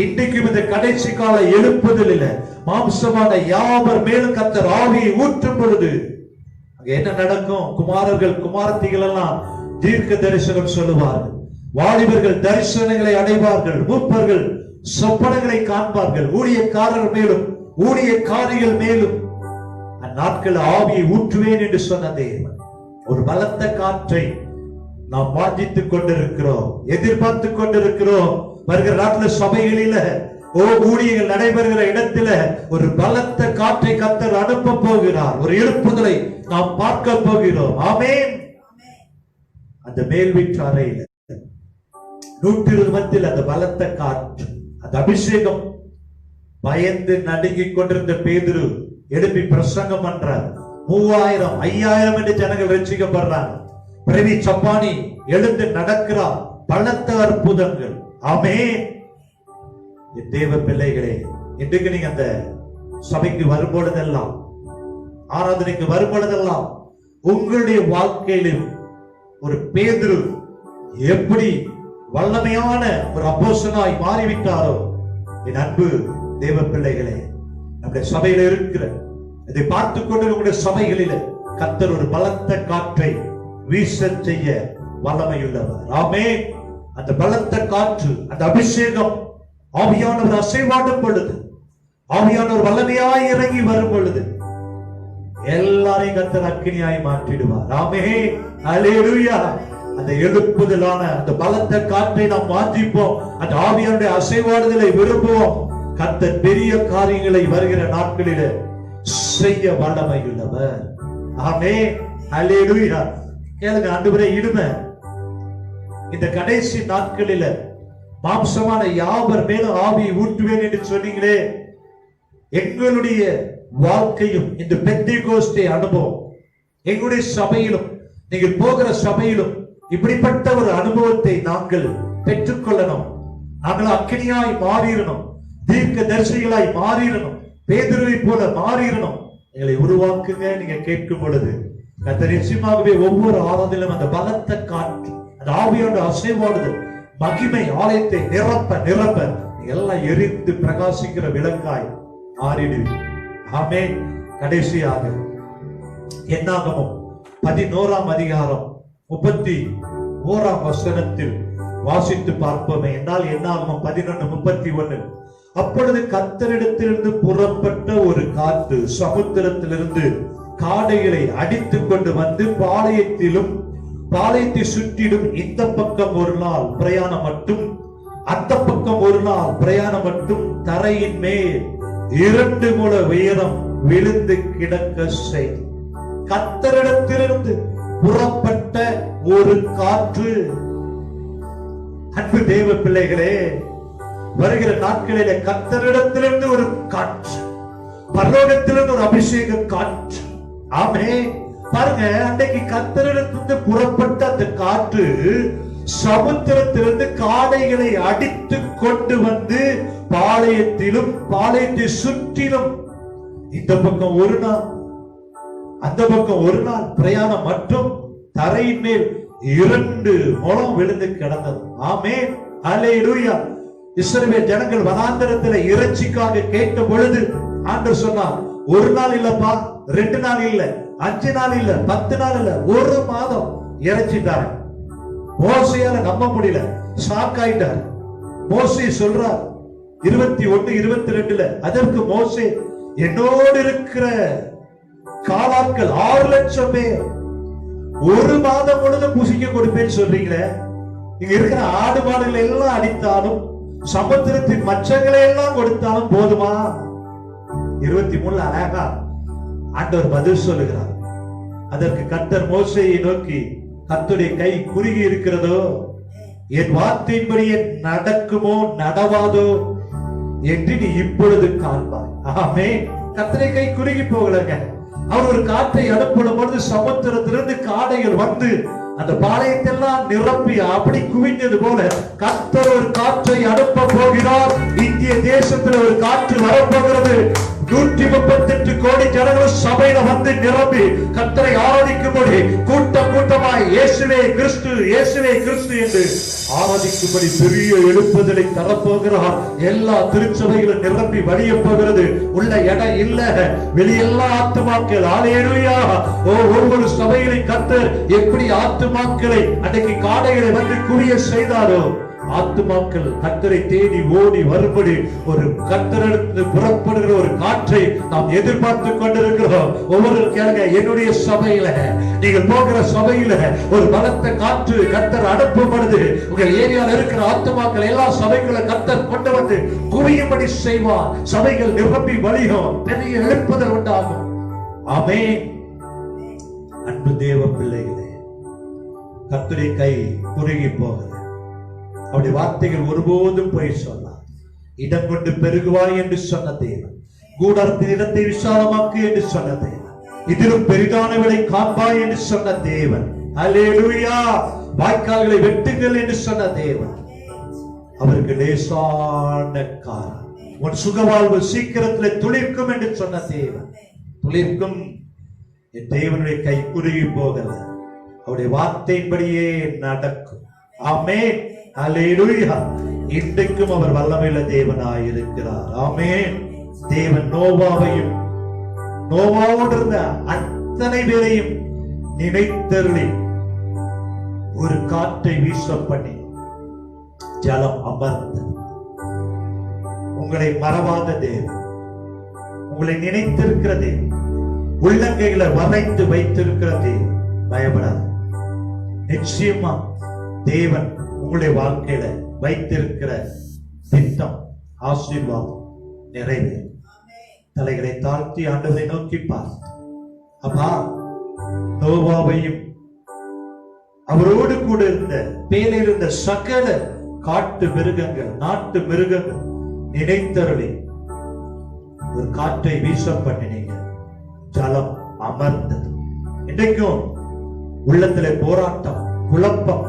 இன்றைக்கும் இந்த கடைசி கால எழுப்புதலில் மாம்சமான யாவர் மேலும் கர்த்தர் ஆவியை ஊற்றும் பொழுது அங்க என்ன நடக்கும்? குமாரர்கள் குமாரத்திகள் எல்லாம் தீர்க்க தரிசனம் சொல்லுவார்கள். வாலிபர்கள் தரிசனங்களை அடைவார்கள். மூப்பர்கள் சொப்பனங்களை காண்பார்கள். ஊழியக்காரர்கள் மேலும் ஊழியக்காரிகள் மேலும் அந்நாட்கள் ஆவியை ஊற்றுவேன் என்று சொன்ன தேவன் ஒரு பலத்த காற்றை நாம் வாஞ்சித்துக் கொண்டிருக்கிறோம், எதிர்பார்த்து கொண்டிருக்கிறோம். வருகிற நாட்டில் சபைகளில ஊழியர்கள் நடைபெறுகிற இடத்துல ஒரு பலத்த காற்றை கர்த்தர் அனுப்ப போகிறார். ஒரு எழுப்புதலை நாம் பார்க்க போகிறோம். ஆமென். அந்த மேல் வீட்டு அறையில 120 மத்தியில் அந்த பலத்த காற்று, அந்த அபிஷேகம், பயந்து நடுங்கிக் கொண்டிருந்த பேதுரு எழுப்பி பிரசங்கம் பண்றார். 3000 5000 என்று ஜனங்கள் ரட்சிக்கப்படுறாங்க. பிரவி சப்பானி எழுந்து நடக்கிறார். பலத்த அற்புதங்கள். ஆமென். தேவ பிள்ளைகளே, இன்றைக்கு நீங்க அந்த சபைக்கு வரும்பொழுதெல்லாம், ஆராதனைக்கு வரும்பொழுதெல்லாம் உங்களுடைய வாழ்க்கையிலும் ஒரு பேதுரு எப்படி வல்லமையான ஒரு அப்போஸ்தலனாய் மாறிவிட்டாரோ, என் அன்பு தேவ பிள்ளைகளே, நம்முடைய சபையில இருக்கிற இதை பார்த்துக் கொண்டு உங்களுடைய சபைகளில கர்த்தர் ஒரு பலத்த காற்றை வீச செய்ய வல்லமையுள்ளவர். ஆமென். அந்த பலத்த காற்று, அந்த அபிஷேகம், ஆவியானவர் அசைவாடும் பொழுது, ஆவியானவர் வல்லமையாய் இறங்கி வரும் பொழுது எல்லாரையும் கர்த்தர் அக்கினியாய் மாற்றிடுவார். ஆமென். ஹல்லேலூயா. அந்த எழுப்புதலான அந்த பலத்த காற்றை நாம் வாஞ்சிப்போம். அந்த ஆவியானுடைய அசைவாடுதலை விரும்புவோம். கர்த்தர் பெரிய காரியங்களை வருகிற நாட்களிலே செய்ய வல்லமையுள்ளவர். ஆமென். அல்லேலூயா. கேளுங்க, ஆண்டவரே இடுமை இந்த கடைசி நாட்களில மாம்சமான யாவர் மேலும் ஆவியை ஊற்றுவேன் என்று சொன்னீங்களே. எங்களுடைய வாழ்க்கையும் இந்த பெந்தேகோஸ்தே அனுபவம், எங்களுடைய சபையிலும் நீங்கள் போகிற சபையிலும் இப்படிப்பட்ட ஒரு அனுபவத்தை நாங்கள் பெற்றுக்கொள்ளணும். நாங்கள் அக்கினியாய் மாறிடணும், தீர்க்க தரிசிகளாய் மாறிடணும், பேதுருவை போல மாறிடணும். எங்களை உருவாக்குங்க. நீங்க கேட்கும் பொழுது கர்த்தர் நிச்சயமாகவே ஒவ்வொரு ஆராதனையிலும் அந்த பலத்த காற்று, அந்த ஆவியோட அசைவாடுதல், மகிமை ஆலயத்தை நிரப்ப நிரப்ப எல்லாம் எரிந்து பிரகாசிக்கிற விளக்காய் மாறிடுவீங்க. ஆமென். கடைசியாக என்னாகமம் 11ஆம் அதிகாரம் 31ஆம் வசனத்தில் வாசித்து பார்ப்போமே என்றால், என்னாகமம் 11:31. அப்பொழுது கர்த்தரிடத்திலிருந்து புறப்பட்ட ஒரு காற்று சமுத்திரத்திலிருந்து காடைகளை அடித்துக் கொண்டு வந்து பாளையத்தை சுற்றிலும் இந்த பக்கம் ஒரு நாள் பிரயாணம் மட்டும் அந்த பக்கம் ஒரு நாள் பிரயாணம் மட்டும் தரையின் மேல் 2 முழ உயரம் விழுந்து கிடக்க செய்து. கர்த்தரிடத்திலிருந்து புறப்பட்ட ஒரு காற்று. அன்பு தேவ பிள்ளைகளே, வருகிற நாட்களிலே கர்த்தரிடத்திலிருந்து ஒரு காற்று, பரலோகத்திலிருந்து ஒரு அபிஷேக காற்று. ஆமென். பாருங்க, அன்றைக்கு கர்த்தரிடத்திலிருந்து புறப்பட்ட அந்த காற்று சமுத்திரத்திலிருந்து காடைகளை அடித்து கொண்டு வந்து பாளையத்திலும் பாளையத்தை சுற்றிலும் இந்த பக்கம் ஒரு நாள் அந்த பக்கம் ஒரு நாள் பிரயாணம் மற்றும் தரையின் மேல் 2 முழம் விழுந்து கிடந்தது. ஆமென். அல்லேலூயா. இஸ்ரவேல் ஜனங்கள் வனாந்தரத்தில் இறைச்சிக்காக கேட்ட பொழுது ஆண்டவர் சொன்னார், ஒரு நாள் இல்லப்பா, 2 நாள் இல்ல, 5 நாள் இல்ல, 10 நாள் இல்ல, 1 மாதம் இறைச்சிட்டாரு. மோசையால நம்ப முடியல, ஷாக் ஆயிட்டார். மோசே சொல்றார் 21:22, அதற்கு மோசே, என்னோடு இருக்கிற காலாட்கள் 6 லட்சம் பேர் 1 மாதம் முழுதும் புசிக்க கொடுப்பேன்னு சொல்றீங்களே, இங்க இருக்கிற ஆடு மாடுகளை எல்லாம் அடித்தாலும் சமுத்திரத்தின் மச்சங்களை எல்லாம் கொடுத்தாலும் போதுமா? 23 அழகா ஆண்டவர் பதில் சொல்லுகிறார். அதற்கு கர்த்தர் மோசேயை நோக்கி, கர்த்தருடைய கை குறுகி இருக்கிறதோ, என் வார்த்தையின்படியே நடக்குமோ நடவாதோ என்று நீ இப்பொழுது காண்பாய். ஆமென். கர்த்தருடைய கை குறுகி போகலங்க. அவர் ஒரு காற்றை அனுப்பும் பொழுது சமுத்திரத்திலிருந்து காடைகள் வந்து அந்த பாளையத்தெல்லாம் நிரப்பி அப்படி குவிந்தது போல கர்த்தர் ஒரு காற்றை அனுப்ப போகிறார். இந்திய தேசத்துல ஒரு காற்று வரப்போகிறது. 138 கோடி ஜனங்கள் சபையில வந்து நிரம்பி கர்த்தரை ஆராதிக்கும்படி கூட்டமாய் இயேசுவே கிறிஸ்து இயேசுவே கிறிஸ்து என்று ஆராதிக்கும்படி பெரிய எழுப்புதலை தரப்போகிறார். எல்லா திருச்சபைகளும் நிரம்பி வழிய போகிறது. உள்ள இடம் இல்ல, வெளியெல்லா ஆத்துமாக்கள். அல்லேலூயா. ஒவ்வொரு சபைகளை கர்த்தர் எப்படி ஆத்துமாக்களை அன்றைக்கு காடைகளை வந்து குவிய செய்தாரோ, ஆத்துமாக்கள் கர்த்தரை தேடி ஓடி வரும்படி ஒரு கர்த்தரிடத்தில் புறப்படுகிற ஒரு காற்றை நாம் எதிர்பார்த்து கொண்டிருக்கிறோம். ஒவ்வொரு கேளுங்க, என்னுடைய சபையில, நீங்கள் போகிற சபையில ஒரு பலத்த காற்று கர்த்தர் அனுப்பப்படுது. உங்கள் ஏரியாவில் இருக்கிற ஆத்துமாக்கள் எல்லா சபைகளை கர்த்தர் கொண்டு வந்து குவியும்படி செய்வார். சபைகள் நிரம்பி வழியும், பெரிய எழுப்புதல் உண்டாகும். ஆமென். அன்பு தேவ பிள்ளைகளே, கர்த்தருடைய கை குறுகி போகிறது. அவருடைய வார்த்தைகள் ஒருபோதும் போய் சொன்னார். இடம் கொண்டு பெருகுவாய் என்று சொன்ன தேவன், கூடாரத்தின் இடத்தை விசாலமாக்கு என்று சொன்ன தேவன், இதிலும் பெரிதானவளை காண்பாய் என்று சொன்ன தேவன். அல்லேலூயா. வாய்க்கால்களை வெட்டுங்கள் என்று சொன்ன தேவன் அவருக்கு லேசான காலம். உன் சுகவாழ்வு சீக்கிரத்தில் துளிர்க்கும் என்று சொன்ன தேவன் துளிர்க்கும். என் தேவனுடைய கை குறுகி போகல, அவருடைய வார்த்தையின்படியே நடக்கும். ஆமென். அல்லேலூயா. இன்றைக்கும் அவர் வல்லமையுள்ள தேவனாய் இருக்கிறார். ஆமென். தேவன் நோவாவையும் நோவாவோடு இருந்த அத்தனை பேரையும் நினைத்தருளி ஒரு காற்றை வீச பண்ணி ஜலம் அமர்ந்தது. உங்களை மறவாத தேவன், உங்களை நினைத்திருக்கிற தேவன், உள்ளங்கைகளை வரைந்து வைத்திருக்கிற தேவன். பயப்படாது. நிச்சயமா தேவன் உங்களுடைய வாழ்க்கையில வைத்திருக்கிற திட்டம் ஆசீர்வாதம் நிறைவேறும். தலைகளை தாழ்த்தி ஆண்டவரை நோக்கி பார்த்து, அப்பா நோவாவையும் அவரோடு கூட இருந்த பேலையில் இருந்த சகல காட்டு மிருகங்கள், நாட்டு மிருகங்கள் நினைத்தருளி ஒரு காற்றை வீச பண்ணினீங்க. ஜலம் அமர்ந்தது. இன்றைக்கும் உள்ளத்துல போராட்டம், குழப்பம்,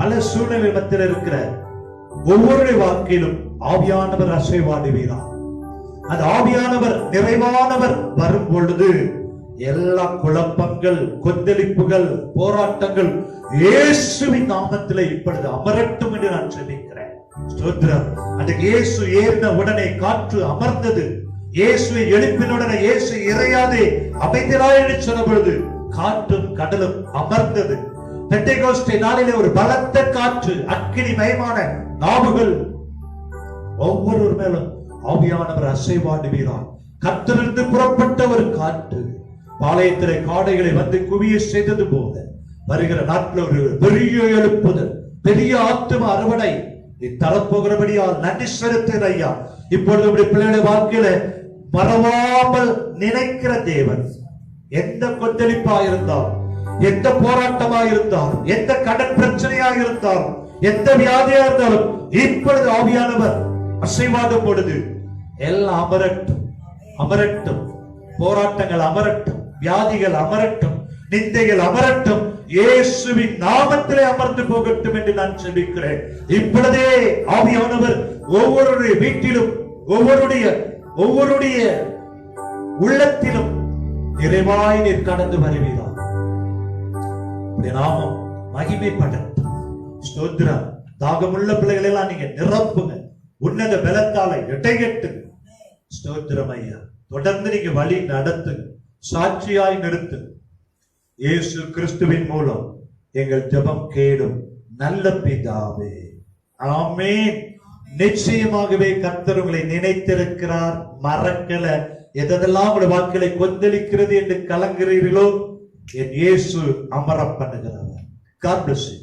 பல சூழ்நிலை மத்தியில் இருக்கிற ஒவ்வொரு வாழ்க்கையிலும் ஆவியானவர் அசைவாடுவீரார். அந்த ஆவியானவர் நிறைவானவர் வரும் பொழுது எல்லா குழப்பங்கள், கொந்தளிப்புகள், போராட்டங்கள் இயேசுவின் நாமத்திலே இப்பொழுது அமரட்டும் என்று நான் சொல்லிக்கிறேன். ஸ்தோத்திரம். அந்த இயேசு ஏறின உடனே காற்று அமர்ந்தது. இயேசுவை எழுப்பின உடனே இயேசு இறையாதே அமைதியாய் என்று சொன்ன பொழுது காற்றும் கடலும் அமர்ந்தது. பெந்தெகோஸ்தே நாளிலே ஒரு பலத்த காற்று, அக்கினி மயமான நாவுகள் ஒவ்வொரு மேலும் ஆவியானவர் அசைவாடுவீரார். கர்த்தரிலிருந்து புறப்பட்ட ஒரு காற்று பாளையத்திலே காடைகளை வந்து குவிய செய்தது போல வருகிற நாட்டில் ஒரு பெரிய எழுப்புதல், பெரிய ஆத்தும அறுவடை தரப்போகிறபடியால் நன்றி செலுத்துகிற ஐயா. இப்பொழுது உடைய பிள்ளைகளுடைய வாழ்க்கையில மறவாமல் நினைக்கிற தேவன், எந்த கொந்தளிப்பா இருந்தாலும், எந்த போராட்டமா இருந்தாலும், எந்த கடன் பிரச்சனையா இருந்தாலும், எந்த வியாதியா இருந்தாலும் இப்பொழுது ஆவியானவர் அசைவாடும் பொழுது எல்லாம் அமரட்டும், அமரட்டும். போராட்டங்கள் அமரட்டும், வியாதிகள் அமரட்டும், நிந்தைகள் அமரட்டும். இயேசுவின் நாமத்திலே அமர்ந்து போகட்டும் என்று நான் சொல்லிக்கிறேன். இப்பொழுதே ஆவியானவர் ஒவ்வொருடைய வீட்டிலும், ஒவ்வொருடைய உள்ளத்திலும் நிறைவாய் நீர் கடந்து வருவீரா. நாமம் மகிமைப்படட்டும். ஸ்தோத்திரம். தாகமுள்ள பிள்ளைகள் எல்லாம் நீங்க நிரப்புங்க. உன்னத பலத்தால இடையட்டு. ஸ்தோத்திரம் ஐயா. தொடர்ந்து நீங்க வழி நடத்துங்க, சாட்சியாய் நிறுத்து. இயேசு கிறிஸ்துவின் மூலம் எங்கள் ஜெபம் கேடும் நல்ல பிதாவே, ஆமென். நிச்சயமாகவே கர்த்தர் உங்களை நினைத்திருக்கிறார், மறக்கல. எதெல்லாம் உங்களுடைய வாழ்க்கையை கொந்தளிக்கிறது என்று கலங்குகிறீர்களோ என் இயேசு அமர பண்ணுகிறவர். God bless you.